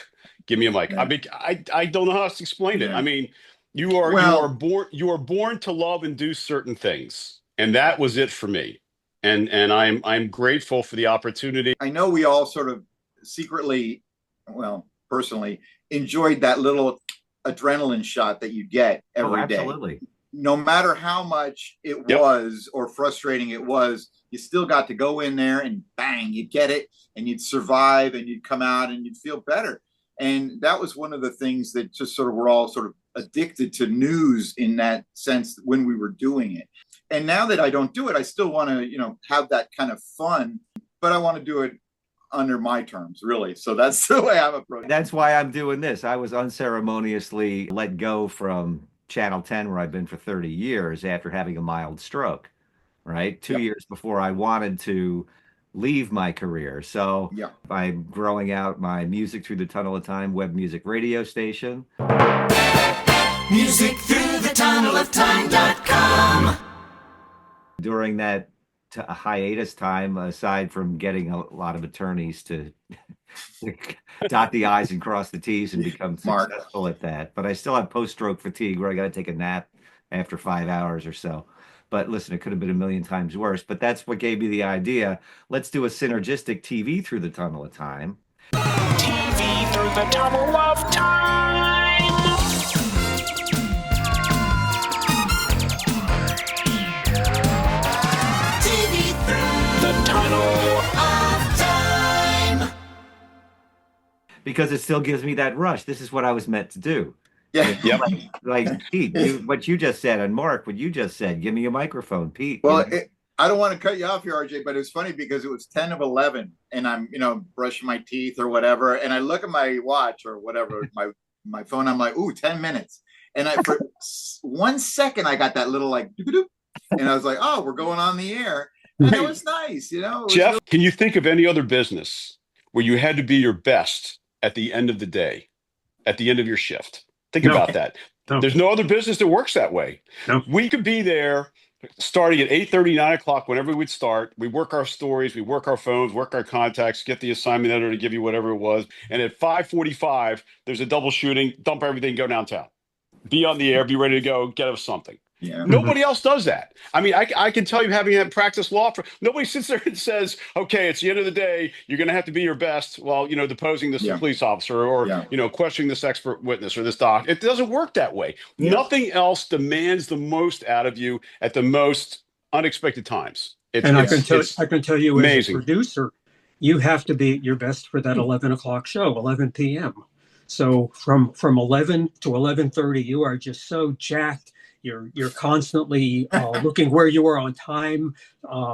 Give me a mic. I don't know how else to explain it. I mean, you are born to love and do certain things, and that was it for me. And I'm grateful for the opportunity. I know we all sort of secretly, well, personally, enjoyed that little adrenaline shot that you get every day. Absolutely. no matter how much it was or frustrating it was, you still got to go in there and bang, you'd get it and you'd survive and you'd come out and you'd feel better. And that was one of the things that just sort of we're all sort of addicted to news in that sense when we were doing it. And now that I don't do it, I still want to, you know, have that kind of fun, but I want to do it under my terms, really. So that's the way I'm approaching it. That's why I'm doing this. I was unceremoniously let go from Channel 10, where I've been for 30 years after having a mild stroke, right? 2 years before I wanted to leave my career. So I'm growing out my Music Through the Tunnel of Time web music radio station. MusicThroughTheTunnelOfTime.com. During that hiatus time, aside from getting a lot of attorneys to dot the I's and cross the T's and become successful at that. But I still have post-stroke fatigue where I got to take a nap after 5 hours or so. But listen, it could have been a million times worse. But that's what gave me the idea. Let's do a synergistic TV through the tunnel of time. TV through the tunnel of time. TV through the tunnel of time. Because it still gives me that rush. This is what I was meant to do. Yeah. Like Pete, what you just said, and Mark, what you just said. Give me a microphone, Pete. Well, I don't want to cut you off here, RJ, but it was funny because it was 10 of 11 and I'm, you know, brushing my teeth or whatever. And I look at my watch or whatever, my phone, I'm like, ooh, 10 minutes. And for 1 second, I got that little like, doop-a-doop, and I was like, oh, we're going on the air. And it was nice, you know. Jeff, can you think of any other business where you had to be your best at the end of the day, at the end of your shift? Think about that. There's no other business that works that way. We could be there starting at 8:30, 9 o'clock, whenever we'd start. We work our stories, we work our phones, work our contacts, get the assignment editor to give you whatever it was. And at 5:45, there's a double shooting, dump everything, go downtown. Be on the air, be ready to go, get us something. Yeah. Nobody else does that. I mean, I can tell you, having had practice law, nobody sits there and says, okay, it's the end of the day, you're going to have to be your best while, you know, deposing this police officer or, you know, questioning this expert witness or this doc. It doesn't work that way. Nothing else demands the most out of you at the most unexpected times. I can tell you amazing. As a producer, you have to be at your best for that 11 o'clock show, 11 p.m. So from 11 to 11:30, you are just so jacked. You're constantly looking where you are on time,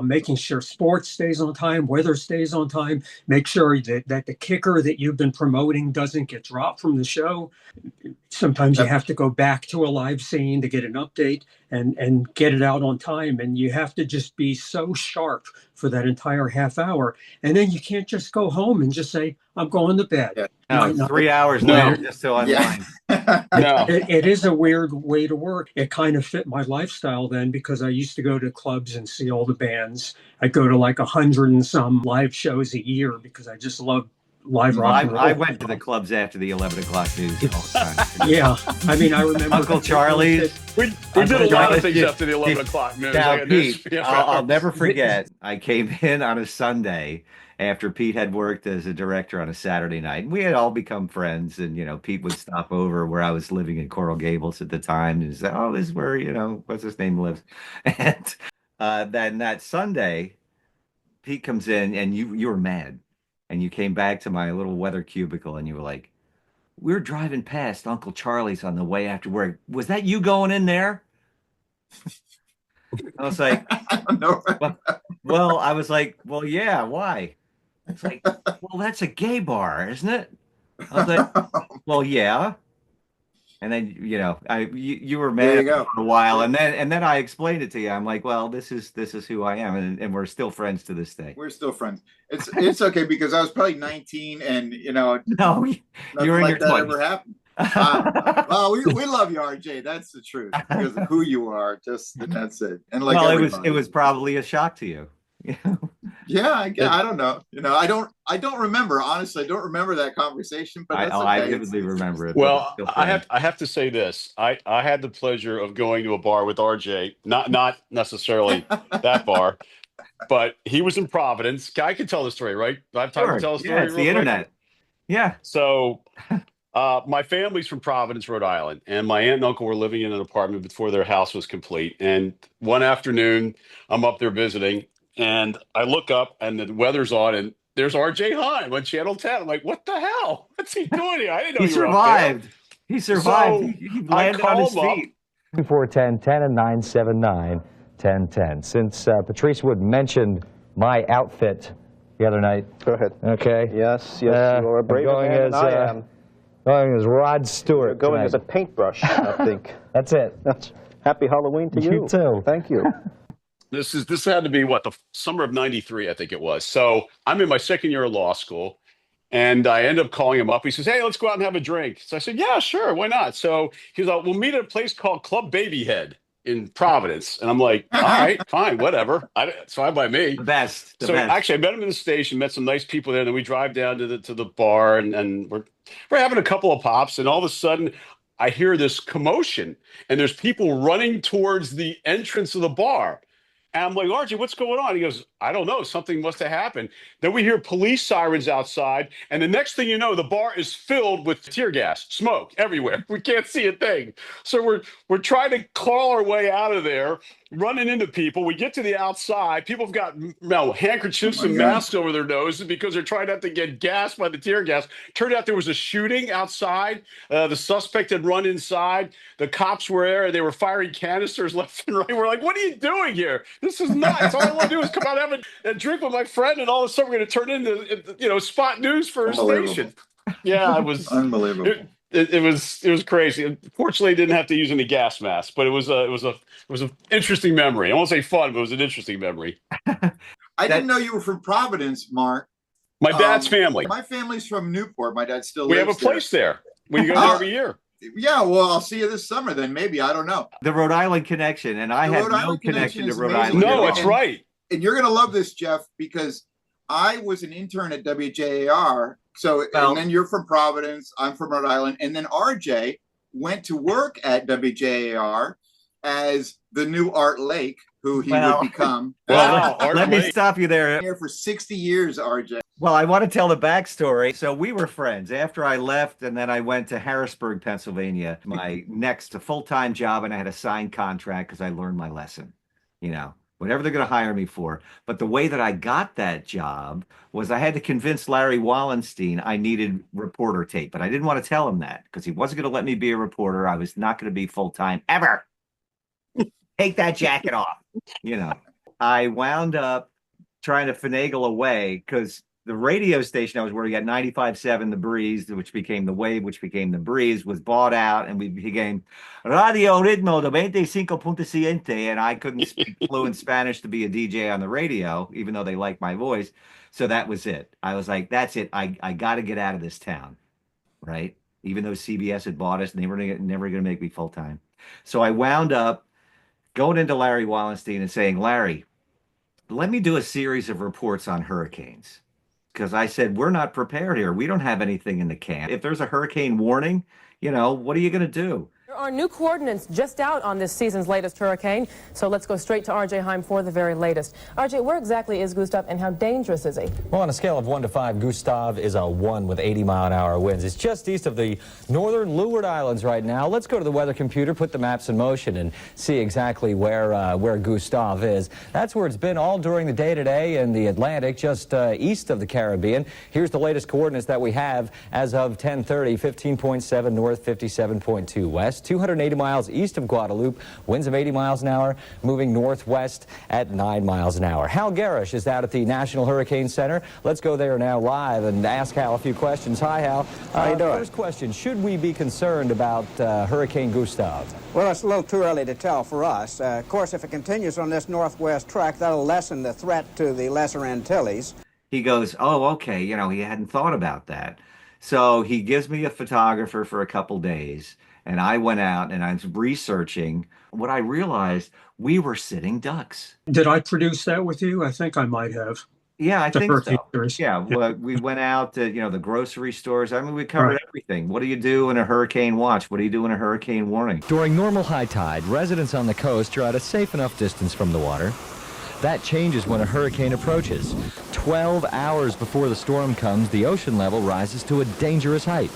making sure sports stays on time, weather stays on time, make sure that the kicker that you've been promoting doesn't get dropped from the show. Sometimes you have to go back to a live scene to get an update and get it out on time. And you have to just be so sharp for that entire half hour. And then you can't just go home and just say, I'm going to bed. No, 3 hours later, just still online. It is a weird way to work. It kind of fit my lifestyle then, because I used to go to clubs and see all the bands. I'd go to like 100 and some live shows a year because I just love live rock and roll. I went to the clubs after the 11 o'clock news all the time. Yeah, I mean, I remember Uncle Charlie's. We did a lot of things after the 11 o'clock news. Now, Pete, I'll never forget. I came in on a Sunday after Pete had worked as a director on a Saturday night. We had all become friends, and, you know, Pete would stop over where I was living in Coral Gables at the time and say, oh, this is where, you know, what's his name lives. And then that Sunday, Pete comes in and you were mad. And you came back to my little weather cubicle and you were like, we were driving past Uncle Charlie's on the way after work. Was that you going in there? I was like, well, I was like, well, yeah, why? It's like, well, that's a gay bar, isn't it? I was like, well, yeah. And then, you know, you were mad for a while, and then I explained it to you. I'm like, well, this is who I am, and we're still friends to this day. We're still friends. It's okay, because I was probably 19, and, you know, no, you were in your 20s. Ever happened. Well, we love you, RJ. That's the truth, because of who you are. And that's it. And like, well, it was probably a shock to you. Yeah, I don't know. You know, I don't remember. Honestly, I don't remember that conversation. But that's okay. I vividly remember it. Well, I have to say this. I had the pleasure of going to a bar with RJ. Not necessarily that bar, but he was in Providence. I can tell the story, right? I have time to tell the story. Yeah, it's the internet. Yeah. So My family's from Providence, Rhode Island, and my aunt and uncle were living in an apartment before their house was complete. And one afternoon, I'm up there visiting, and I look up, and the weather's on, and there's R.J. Heim on Channel 10. I'm like, what the hell? What's he doing here? I didn't know He you were survived. up He survived. So he I landed on his call him feet. 410-10 and 979-1010. Since Patrice Wood mentioned my outfit the other night. Go ahead. Okay. Yes, you are a braver man than I am. Going as Rod Stewart. You're going tonight. as a paintbrush, I think. That's it. Happy Halloween to you. You too. Thank you. This had to be the summer of '93, I think it was. So I'm in my second year of law school, and I end up calling him up. He says, "Hey, let's go out and have a drink." So I said, "Yeah, sure, why not?" So he's like, "We'll meet at a place called Club Babyhead in Providence," and I'm like, "All right, fine, whatever. It's fine by me." The best. Actually, I met him in the station, met some nice people there. And then we drive down to the bar, and we're having a couple of pops, and all of a sudden, I hear this commotion, and there's people running towards the entrance of the bar. And I'm like, "RJ, what's going on?" He goes, "I don't know. Something must have happened." Then we hear police sirens outside. And the next thing you know, the bar is filled with tear gas, smoke everywhere. We can't see a thing. So we're trying to claw our way out of there, running into people. We get to the outside. People have got handkerchiefs and masks over their noses because they're trying not to get gassed by the tear gas. Turned out there was a shooting outside. The suspect had run inside. The cops were there. They were firing canisters left and right. We're like, "What are you doing here? This is nuts. All I want to do is come out and have a drink with my friend, and all of a sudden we're going to turn into spot news for a station." Yeah, it was unbelievable. It was crazy. Unfortunately, I didn't have to use any gas masks, but it was an interesting memory. I won't say fun, but it was an interesting memory. I didn't know you were from Providence, Mark. My dad's family. My family's from Newport. My dad still We lives have a place there. We go there every year. Yeah, well, I'll see you this summer then. Maybe, I don't know. The Rhode Island connection, and I had no connection to Rhode Island. No, that's right. And you're going to love this, Jeff, because I was an intern at WJAR. So, and then you're from Providence. I'm from Rhode Island. And then RJ went to work at WJAR as the new Art Lake, who he would become. Let me stop you there. Here for 60 years, RJ. Well, I want to tell the backstory. So we were friends after I left, and then I went to Harrisburg, Pennsylvania, my next full-time job, and I had a signed contract because I learned my lesson, whatever they're going to hire me for. But the way that I got that job was I had to convince Larry Wallenstein I needed reporter tape, but I didn't want to tell him that because he wasn't going to let me be a reporter. I was not going to be full-time ever. Take that jacket off. I wound up trying to finagle away because the radio station I was working at, 95.7 The Breeze, which became The Wave, which became The Breeze, was bought out, and we became Radio Ritmo de 25.7, and I couldn't speak fluent Spanish to be a DJ on the radio, even though they liked my voice. So that was it. I was like, that's it. I got to get out of this town, right? Even though CBS had bought us, and they were never going to make me full-time. So I wound up going into Larry Wallenstein and saying, "Larry, let me do a series of reports on hurricanes." Because I said, we're not prepared here. We don't have anything in the can. If there's a hurricane warning, what are you going to do? There are new coordinates just out on this season's latest hurricane, so let's go straight to RJ Heim for the very latest. RJ, where exactly is Gustav, and how dangerous is he? Well, on a scale of 1 to 5, Gustav is a 1 with 80-mile-an-hour winds. It's just east of the northern Leeward Islands right now. Let's go to the weather computer, put the maps in motion, and see exactly where Gustav is. That's where it's been all during the day today in the Atlantic, just east of the Caribbean. Here's the latest coordinates that we have as of 10:30, 15.7 north, 57.2 west. 280 miles east of Guadeloupe, winds of 80 miles an hour, moving northwest at 9 miles an hour. Hal Garish is out at the National Hurricane Center. Let's go there now live and ask Hal a few questions. Hi, Hal. How you doing? First question, should we be concerned about Hurricane Gustav? Well, it's a little too early to tell for us. Of course, if it continues on this northwest track, that'll lessen the threat to the Lesser Antilles. He goes, "Oh, okay." He hadn't thought about that. So he gives me a photographer for a couple days. And I went out and I was researching. What I realized, we were sitting ducks. Did I produce that with you? I think I might have. Yeah, I think so. Yeah, well, we went out to, the grocery stores. I mean, we covered everything. What do you do in a hurricane watch? What do you do in a hurricane warning? During normal high tide, residents on the coast are at a safe enough distance from the water. That changes when a hurricane approaches. 12 hours before the storm comes, the ocean level rises to a dangerous height.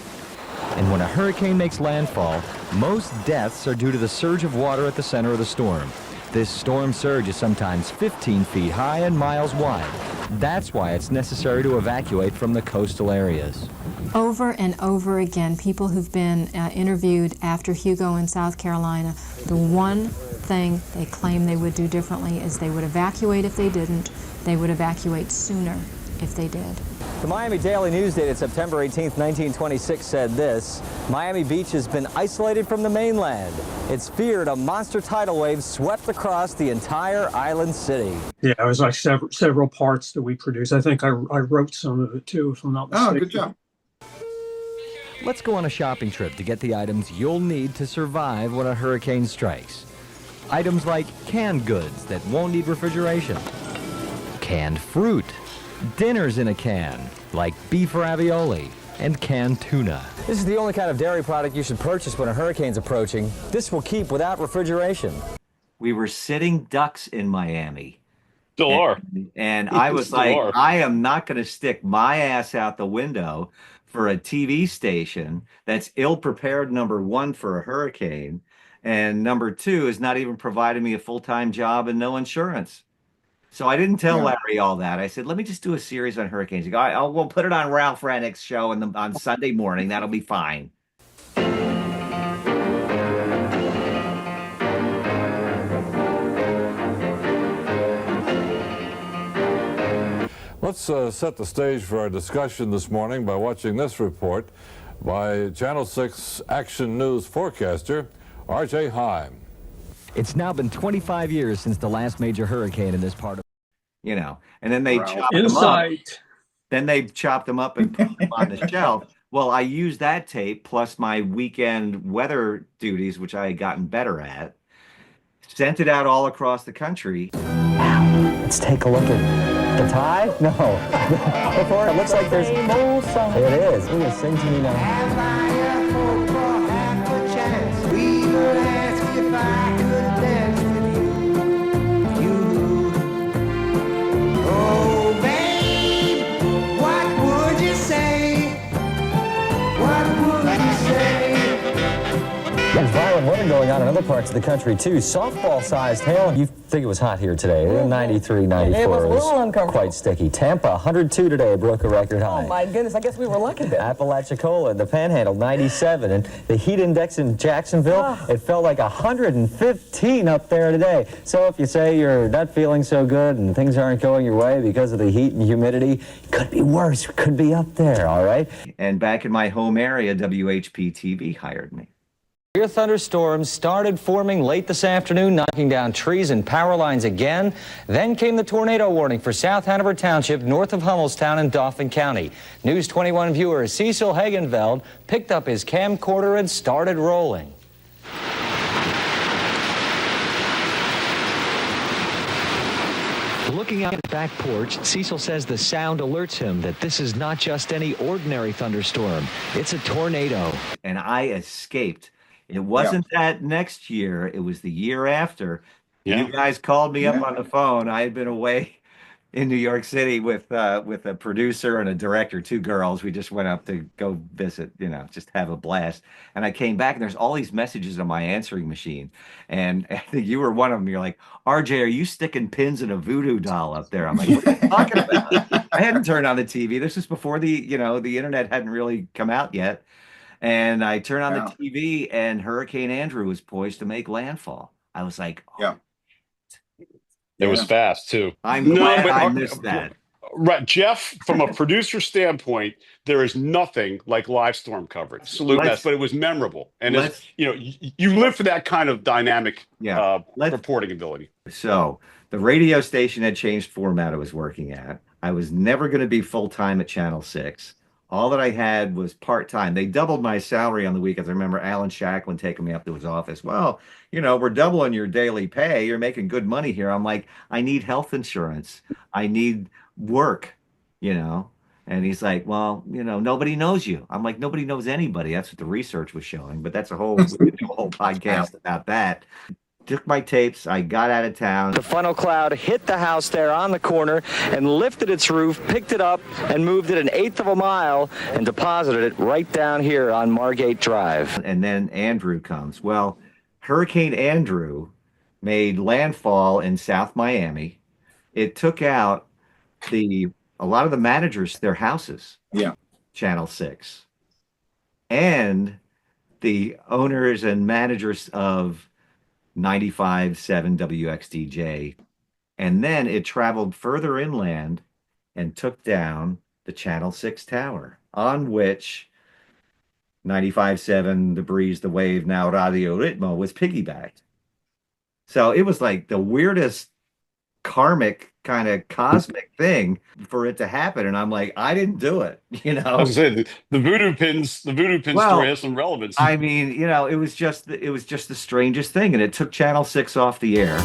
And when a hurricane makes landfall, most deaths are due to the surge of water at the center of the storm. This storm surge is sometimes 15 feet high and miles wide. That's why it's necessary to evacuate from the coastal areas. Over and over again, people who've been interviewed after Hugo in South Carolina, the one thing they claim they would do differently is they would evacuate if they didn't. They would evacuate sooner if they did. The Miami Daily News dated September 18th, 1926 said this: Miami Beach has been isolated from the mainland. It's feared a monster tidal wave swept across the entire island city. Yeah, it was like several parts that we produced. I think I wrote some of it too, if I'm not mistaken. Oh, good job. Let's go on a shopping trip to get the items you'll need to survive when a hurricane strikes. Items like canned goods that won't need refrigeration, canned fruit, dinners in a can, like beef ravioli, and canned tuna. This is the only kind of dairy product you should purchase when a hurricane's approaching. This will keep without refrigeration. We were sitting ducks in Miami. Still are. And I was like, I am not going to stick my ass out the window for a TV station that's ill-prepared, number one, for a hurricane, and number two, is not even providing me a full-time job and no insurance. So I didn't tell Larry all that. I said, let me just do a series on hurricanes. He goes, we'll put it on Ralph Rennick's show on Sunday morning. That'll be fine. Let's set the stage for our discussion this morning by watching this report by Channel 6 Action News forecaster, R.J. Heim. It's now been 25 years since the last major hurricane in this part of... You know, and then they chopped them up. Then they chopped them up and put them on the shelf. Well, I used that tape plus my weekend weather duties, which I had gotten better at, sent it out all across the country. Let's take a look at the tie? No. Before it looks like there's... It is. You're going to sing to me now. There's violent weather going on in other parts of the country, too. Softball-sized hail. You think it was hot here today. 93, 94. It was a little uncomfortable. Quite sticky. Tampa, 102 today, broke a record high. Oh, my goodness. I guess we were lucky then. Apalachicola, the Panhandle, 97. And the heat index in Jacksonville, it felt like 115 up there today. So if you say you're not feeling so good and things aren't going your way because of the heat and humidity, it could be worse. It could be up there, all right? And back in my home area, WHP-TV hired me. Severe thunderstorms started forming late this afternoon, knocking down trees and power lines again. Then came the tornado warning for South Hanover Township, north of Hummelstown in Dauphin County. News 21 viewer Cecil Hagenfeld picked up his camcorder and started rolling. Looking out the back porch, Cecil says the sound alerts him that this is not just any ordinary thunderstorm. It's a tornado. And I escaped. It wasn't that next year. It was the year after. You guys called me up on the phone. I had been away in New York City with a producer and a director, two girls. We just went up to go visit, you know, just have a blast. And I came back and there's all these messages on my answering machine. And I think you were one of them. You're like, RJ, are you sticking pins in a voodoo doll up there? I'm like, what are you talking about? I hadn't turned on the TV. This was before the internet hadn't really come out yet. And I turned on the TV and Hurricane Andrew was poised to make landfall. I was like, It was fast, too. I'm glad I missed that. Right, Jeff, from a producer standpoint, there is nothing like live storm coverage. Salute that, but it was memorable. And, you live for that kind of dynamic reporting ability. So the radio station had changed format I was working at. I was never going to be full-time at Channel 6. All that I had was part-time. They doubled my salary on the weekends. I remember Alan Shacklin taking me up to his office. Well, we're doubling your daily pay. You're making good money here. I'm like, I need health insurance. I need work, And he's like, well, nobody knows you. I'm like, nobody knows anybody. That's what the research was showing. But that's we could do a whole podcast about that. took my tapes. I got out of town. The funnel cloud hit the house there on the corner and lifted its roof, picked it up, and moved it 1/8 of a mile and deposited it right down here on Margate Drive. And then Andrew comes. Well, Hurricane Andrew made landfall in South Miami. It took out a lot of the managers, their houses. Yeah. Channel 6. And the owners and managers of 95.7 WXDJ. And then it traveled further inland and took down the Channel 6 tower, on which 95.7, The Breeze, The Wave, now Radio Ritmo was piggybacked. So it was like the weirdest karmic kind of cosmic thing for it to happen. And I'm like, I didn't do it, you know. I was saying the voodoo pin story has some relevance. I mean, you know, it was just the strangest thing, and it took Channel 6 off the air.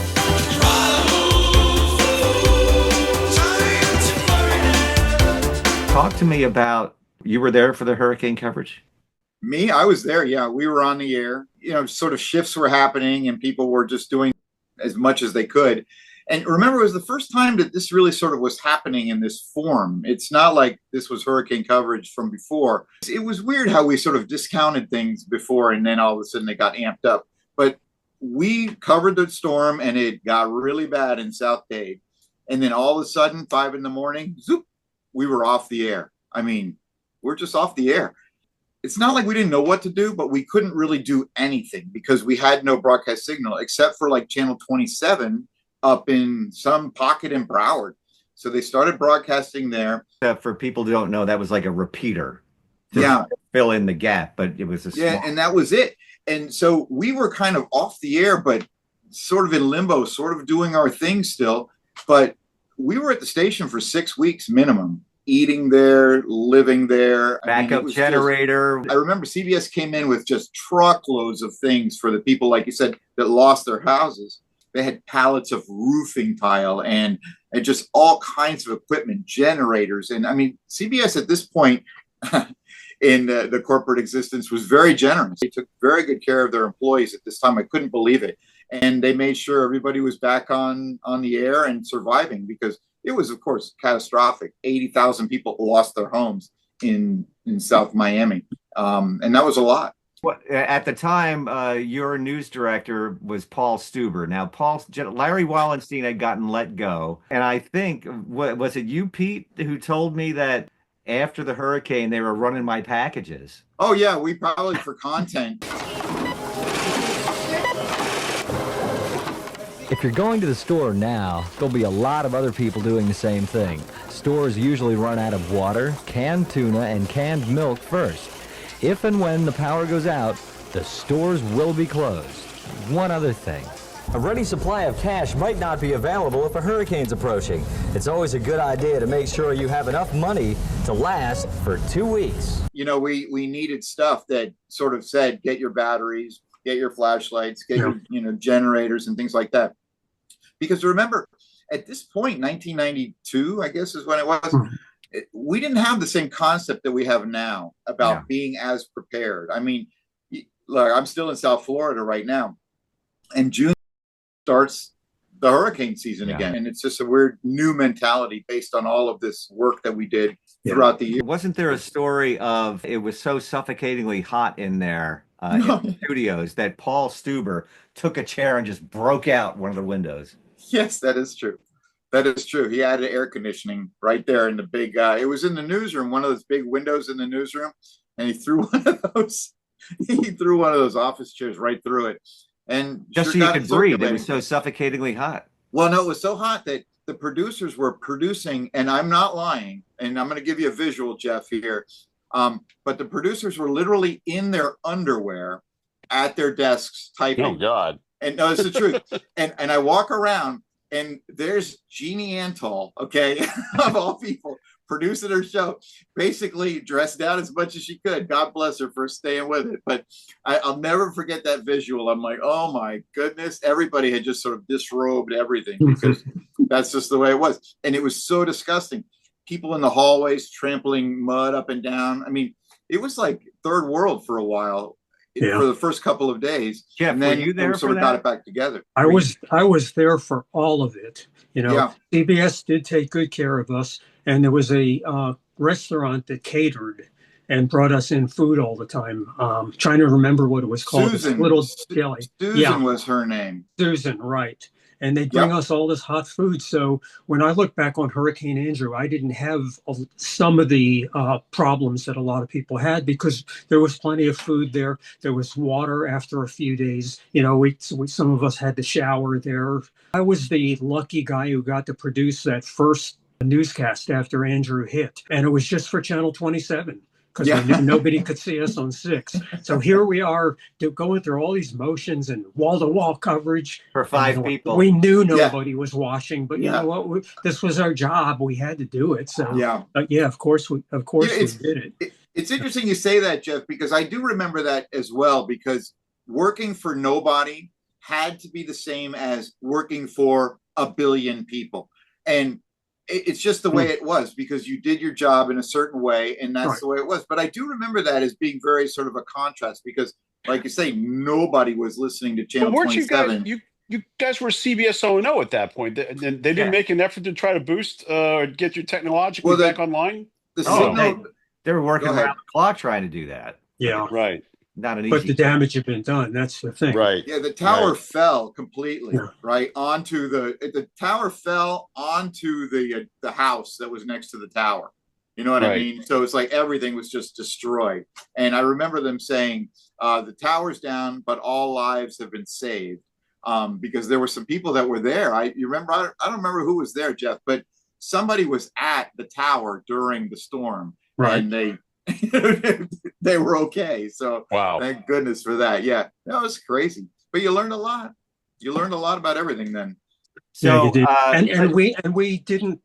Talk to me about, you were there for the hurricane coverage? Me, I was there. Yeah, we were on the air. You know, sort of shifts were happening and people were just doing as much as they could. And remember, it was the first time that this really sort of was happening in this form. It's not like this was hurricane coverage from before. It was weird how we sort of discounted things before and then all of a sudden they got amped up. But we covered the storm and it got really bad in South Dade. And then all of a sudden, 5 a.m, zoop, we were off the air. I mean, we're just off the air. It's not like we didn't know what to do, but we couldn't really do anything because we had no broadcast signal except for like channel 27 up in some pocket in Broward. So they started broadcasting there. For people who don't know, that was like a repeater to fill in the gap, but it was a small... and that was it. And so we were kind of off the air, but sort of in limbo, sort of doing our thing still. But we were at the station for 6 weeks minimum, eating there, living there. Backup generator. I remember CBS came in with just truckloads of things for the people, like you said, that lost their houses. They had pallets of roofing tile and just all kinds of equipment, generators. And I mean, CBS at this point in the corporate existence was very generous. They took very good care of their employees at this time. I couldn't believe it. And they made sure everybody was back on the air and surviving because it was, of course, catastrophic. 80,000 people lost their homes in South Miami. And that was a lot. Well, at the time, your news director was Paul Stuber. Now, Larry Wallenstein had gotten let go. And I think, was it you, Pete, who told me that after the hurricane, they were running my packages? Oh, yeah, we probably for content. If you're going to the store now, there'll be a lot of other people doing the same thing. Stores usually run out of water, canned tuna, and canned milk first. If and when the power goes out, the stores will be closed. One other thing. A ready supply of cash might not be available if a hurricane's approaching. It's always a good idea to make sure you have enough money to last for 2 weeks. You know, we needed stuff that sort of said, get your batteries, get your flashlights, get your generators and things like that. Because remember, at this point, 1992, I guess is when it was, we didn't have the same concept that we have now about being as prepared. I mean, look, I'm still in South Florida right now, and June starts the hurricane season again. And it's just a weird new mentality based on all of this work that we did throughout the year. Wasn't there a story of it was so suffocatingly hot in there in the studios that Paul Stuber took a chair and just broke out one of the windows? Yes, that is true. That is true. He had air conditioning right there in the big, it was in the newsroom, one of those big windows in the newsroom. And he threw one of those office chairs right through it. And just so you could breathe. It was so suffocatingly hot. Well, no, it was so hot that the producers were producing, and I'm not lying, and I'm going to give you a visual, Jeff, here. But the producers were literally in their underwear at their desks typing. Oh, God. And no, it's the truth. And I walk around, and there's Jeannie Antol, okay, of all people, producing her show, basically dressed down as much as she could. God bless her for staying with it. But I'll never forget that visual. I'm like, oh, my goodness. Everybody had just sort of disrobed everything because that's just the way it was. And it was so disgusting. People in the hallways trampling mud up and down. I mean, it was like third world for a while. for the first couple of days. Jeff, and then were you there we sort for of got that? it back together. I was there for all of it. You know, Yeah. CBS did take good care of us, and there was a restaurant that catered and brought us in food all the time. Trying to remember what it was called. Susan. It's a little deli. Susan was her name. Susan, right. And they'd bring us all this hot food. So when I look back on Hurricane Andrew, I didn't have some of the problems that a lot of people had because there was plenty of food there. There was water after a few days. You know, some of us had to shower there. I was the lucky guy who got to produce that first newscast after Andrew hit. And it was just for Channel 27. Because we knew nobody could see us on 6. So here we are going through all these motions and wall-to-wall coverage. For 5 people. We knew nobody was watching, but you know what? This was our job. We had to do it. So of course we did it. It's interesting you say that, Jeff, because I do remember that as well, because working for nobody had to be the same as working for a billion people. And it's just the way it was because you did your job in a certain way and that's the way it was. But I do remember that as being very sort of a contrast because, like you say, nobody was listening to Channel 27. You guys were CBS O&O at that point. They didn't make an effort to try to boost or get your technologically back online? They were working around the clock trying to do that. Yeah. Right. Not an easy But the damage had been done. That's the thing. Right. Yeah, the tower fell completely, right? Onto the tower fell onto the house that was next to the tower. You know what I mean? So it's like everything was just destroyed. And I remember them saying, the tower's down, but all lives have been saved. Because there were some people that were there. You remember, I don't remember who was there, Jeff, but somebody was at the tower during the storm. Right. And they were okay. So thank goodness for that. Yeah, that was crazy. But you learned a lot. You learned a lot about everything then. So you did. And we didn't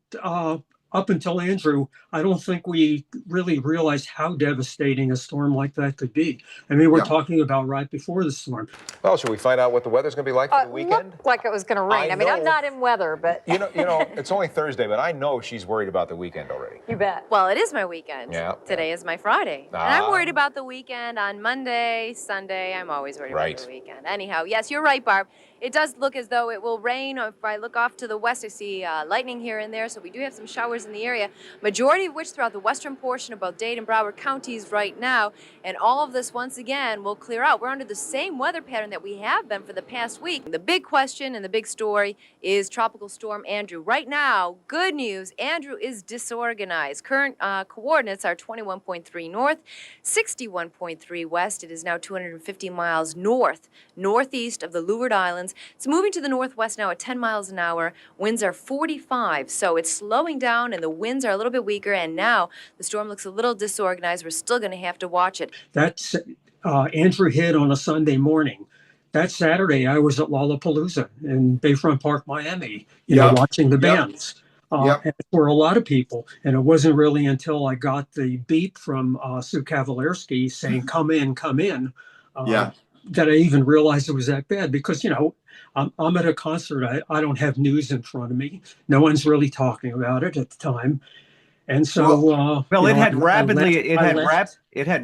up until Andrew, I don't think we really realized how devastating a storm like that could be. I mean, we're talking about right before the storm. Well, should we find out what the weather's going to be like for the weekend? Looked like it was going to rain. I mean, I'm not in weather, but You know, it's only Thursday, but I know she's worried about the weekend already. you bet. Well, it is my weekend. Yeah. Today is my Friday. And I'm worried about the weekend on Monday, Sunday. I'm always worried about the weekend. Anyhow, yes, you're right, Barb. It does look as though it will rain. If I look off to the west, I see lightning here and there, so we do have some showers in the area, majority of which throughout the western portion of both Dade and Broward counties right now, and all of this, once again, will clear out. We're under the same weather pattern that we have been for the past week. The big question and the big story is Tropical Storm Andrew. Right now, good news, Andrew is disorganized. Current coordinates are 21.3 north, 61.3 west. It is now 250 miles northeast of the Leeward Islands. It's moving to the northwest now at 10 miles an hour. Winds are 45, so it's slowing down and the winds are a little bit weaker, and now the storm looks a little disorganized. We're still going to have to watch it. That's Andrew hit on a Sunday morning. That Saturday, I was at Lollapalooza in Bayfront Park, Miami, you know, watching the bands. And for a lot of people, and it wasn't really until I got the beep from Sue Kavalerski saying, come in, that I even realized it was that bad because, you know, I'm at a concert. I don't have news in front of me. No one's really talking about it at the time. And so, it had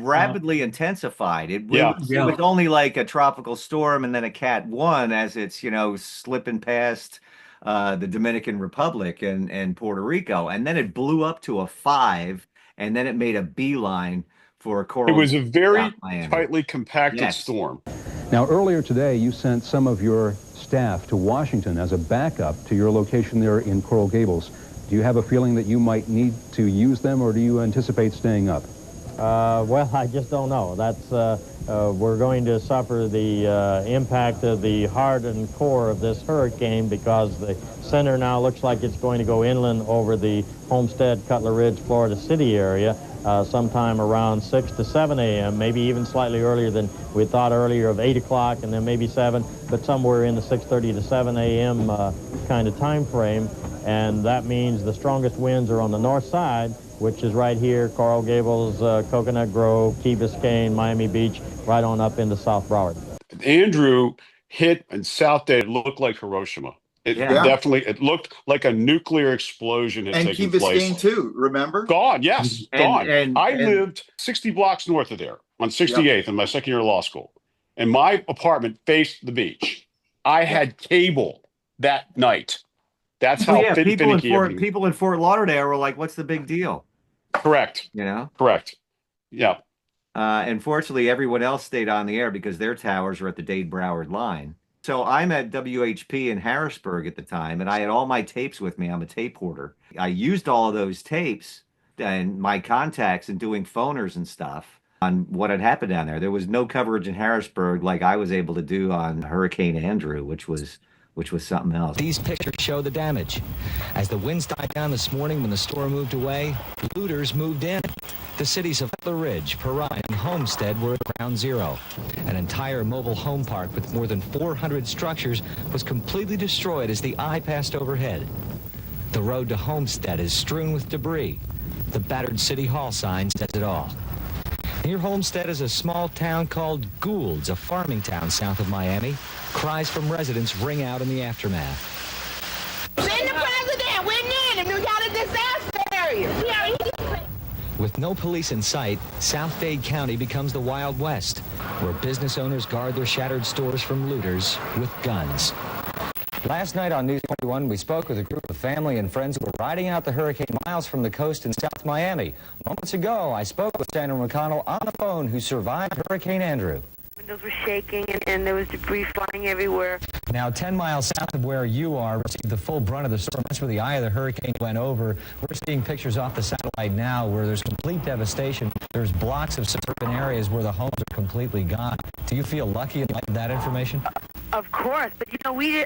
rapidly intensified. It was only like a tropical storm and then a Cat 1 as it's, you know, slipping past the Dominican Republic and Puerto Rico. And then it blew up to a 5 and then it made a beeline for Coral. It was a very tightly compacted storm. Now, earlier today, you sent some of your staff to Washington as a backup to your location there in Coral Gables. Do you have a feeling that you might need to use them, or do you anticipate staying up? Well, I just don't know. That's we're going to suffer the impact of the hardened core of this hurricane because the center now looks like it's going to go inland over the Homestead, Cutler Ridge, Florida City area sometime around 6 to 7 a.m., maybe even slightly earlier than we thought earlier of 8 o'clock and then maybe 7, but somewhere in the 6:30 to 7 a.m. Kind of time frame. And that means the strongest winds are on the north side, which is right here, Coral Gables, Coconut Grove, Key Biscayne, Miami Beach, right on up into South Broward. Andrew hit in South Dade. It looked like Hiroshima. It looked like a nuclear explosion had taken place. And Key Biscayne too, remember? Gone, yes, gone. I lived 60 blocks north of there on 68th in my second year of law school. and my apartment faced the beach. I had cable that night. That's how finicky everything. People in Fort Lauderdale were like, "What's the big deal?" Correct. You know. Correct. Yeah. Unfortunately, everyone else stayed on the air because their towers were at the Dade-Broward line. So I'm at WHP in Harrisburg at the time, and I had all my tapes with me. I'm a tape hoarder. I used all of those tapes and my contacts and doing phoners and stuff on what had happened down there. There was no coverage in Harrisburg like I was able to do on Hurricane Andrew, which was something else. These pictures show the damage. As the winds died down this morning when the storm moved away, looters moved in. The cities of Butler Ridge, Perrine, and Homestead were at ground zero. An entire mobile home park with more than 400 structures was completely destroyed as the eye passed overhead. The road to Homestead is strewn with debris. The battered City Hall sign says it all. Near Homestead is a small town called Gould's, a farming town south of Miami. Cries from residents ring out in the aftermath. Send the president! We need him! We got a disaster area! With no police in sight, South Dade County becomes the Wild West, where business owners guard their shattered stores from looters with guns. Last night on News 21, we spoke with a group of family and friends who were riding out the hurricane miles from the coast in South Miami. Moments ago, I spoke with Sandra McConnell on the phone, who survived Hurricane Andrew. Windows were shaking and there was debris flying everywhere. Now, 10 miles south of where you are, received the full brunt of the storm. That's where the eye of the hurricane went over. We're seeing pictures off the satellite now where there's complete devastation. There's blocks of suburban areas where the homes are completely gone. Do you feel lucky in light of that information? Of course, but you know we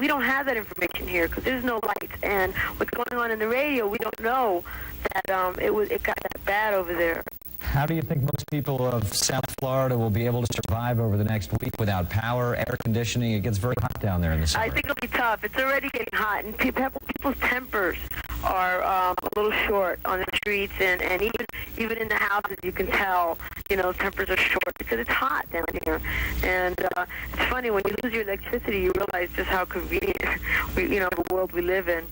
don't have that information here because there's no lights, and what's going on in the radio, we don't know that it got that bad over there. How do you think most people of South Florida will be able to survive over the next week without power, air conditioning? It gets very hot down there in the summer. I think it'll be tough. It's already getting hot, and people's tempers are a little short on the streets, and even in the houses, you can tell, you know, tempers are short because it's hot down here. And it's funny, when you lose your electricity, you realize just how convenient, the world we live in.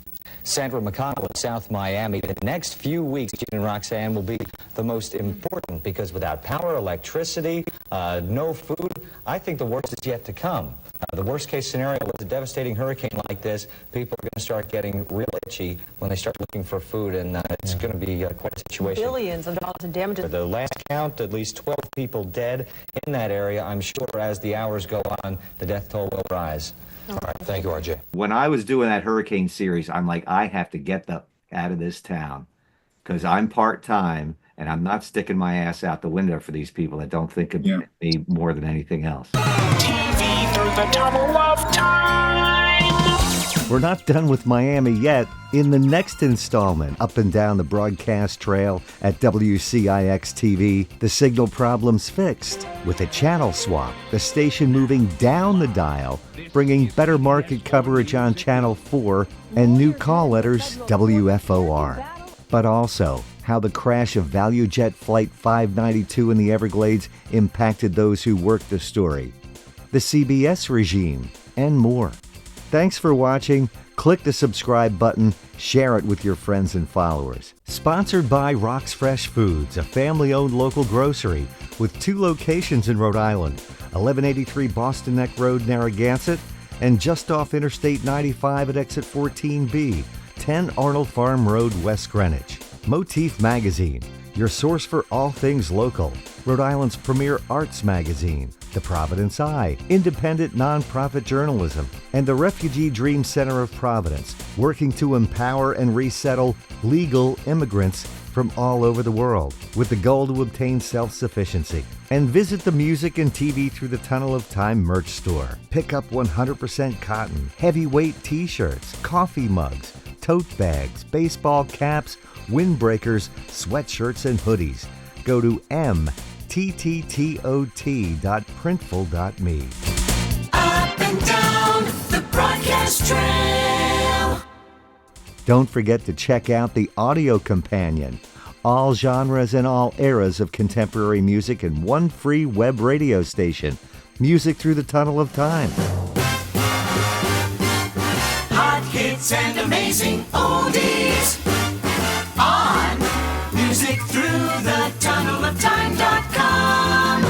Sandra McConnell of South Miami. The next few weeks, Gene and Roxanne, will be the most important because without power, electricity, no food, I think the worst is yet to come. The worst case scenario with a devastating hurricane like this, people are going to start getting real itchy when they start looking for food, and it's going to be quite a situation. Billions of dollars in damages. The last count, at least 12 people dead in that area. I'm sure as the hours go on, the death toll will rise. All right, thank you, RJ. When I was doing that hurricane series, I'm like, I have to get out of this town because I'm part-time and I'm not sticking my ass out the window for these people that don't think of me more than anything else. TV through the tunnel of time. We're not done with Miami yet. In the next installment, up and down the broadcast trail at WCIX-TV, the signal problem's fixed. With a channel swap, the station moving down the dial, bringing better market coverage on Channel 4 and new call letters WFOR. But also, how the crash of ValueJet Flight 592 in the Everglades impacted those who worked the story, the CBS regime, and more. Thanks for watching. Click the subscribe button, share it with your friends and followers. Sponsored by Rock's Fresh Foods, a family-owned local grocery with 2 locations in Rhode Island, 1183 Boston Neck Road, Narragansett, and just off Interstate 95 at exit 14B, 10 Arnold Farm Road, West Greenwich. Motif Magazine, your source for all things local. Rhode Island's premier arts magazine, The Providence Eye, independent nonprofit journalism, and the Refugee Dream Center of Providence, working to empower and resettle legal immigrants from all over the world with the goal to obtain self-sufficiency. And visit the Music and TV Through the Tunnel of Time merch store. Pick up 100% cotton, heavyweight t-shirts, coffee mugs, tote bags, baseball caps, windbreakers, sweatshirts, and hoodies. Go to mtttot.printful.me. Up and down the broadcast trail. Don't forget to check out the Audio Companion. All genres and all eras of contemporary music in one free web radio station. Music Through the Tunnel of Time. Hot hits and amazing oldies on musicthroughthetunnelofTime.com.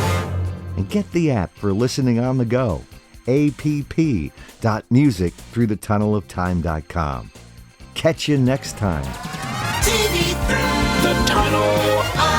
and get the app for listening on the go. app.music through the tunnel of time.com. Catch you next time. TV through the tunnel of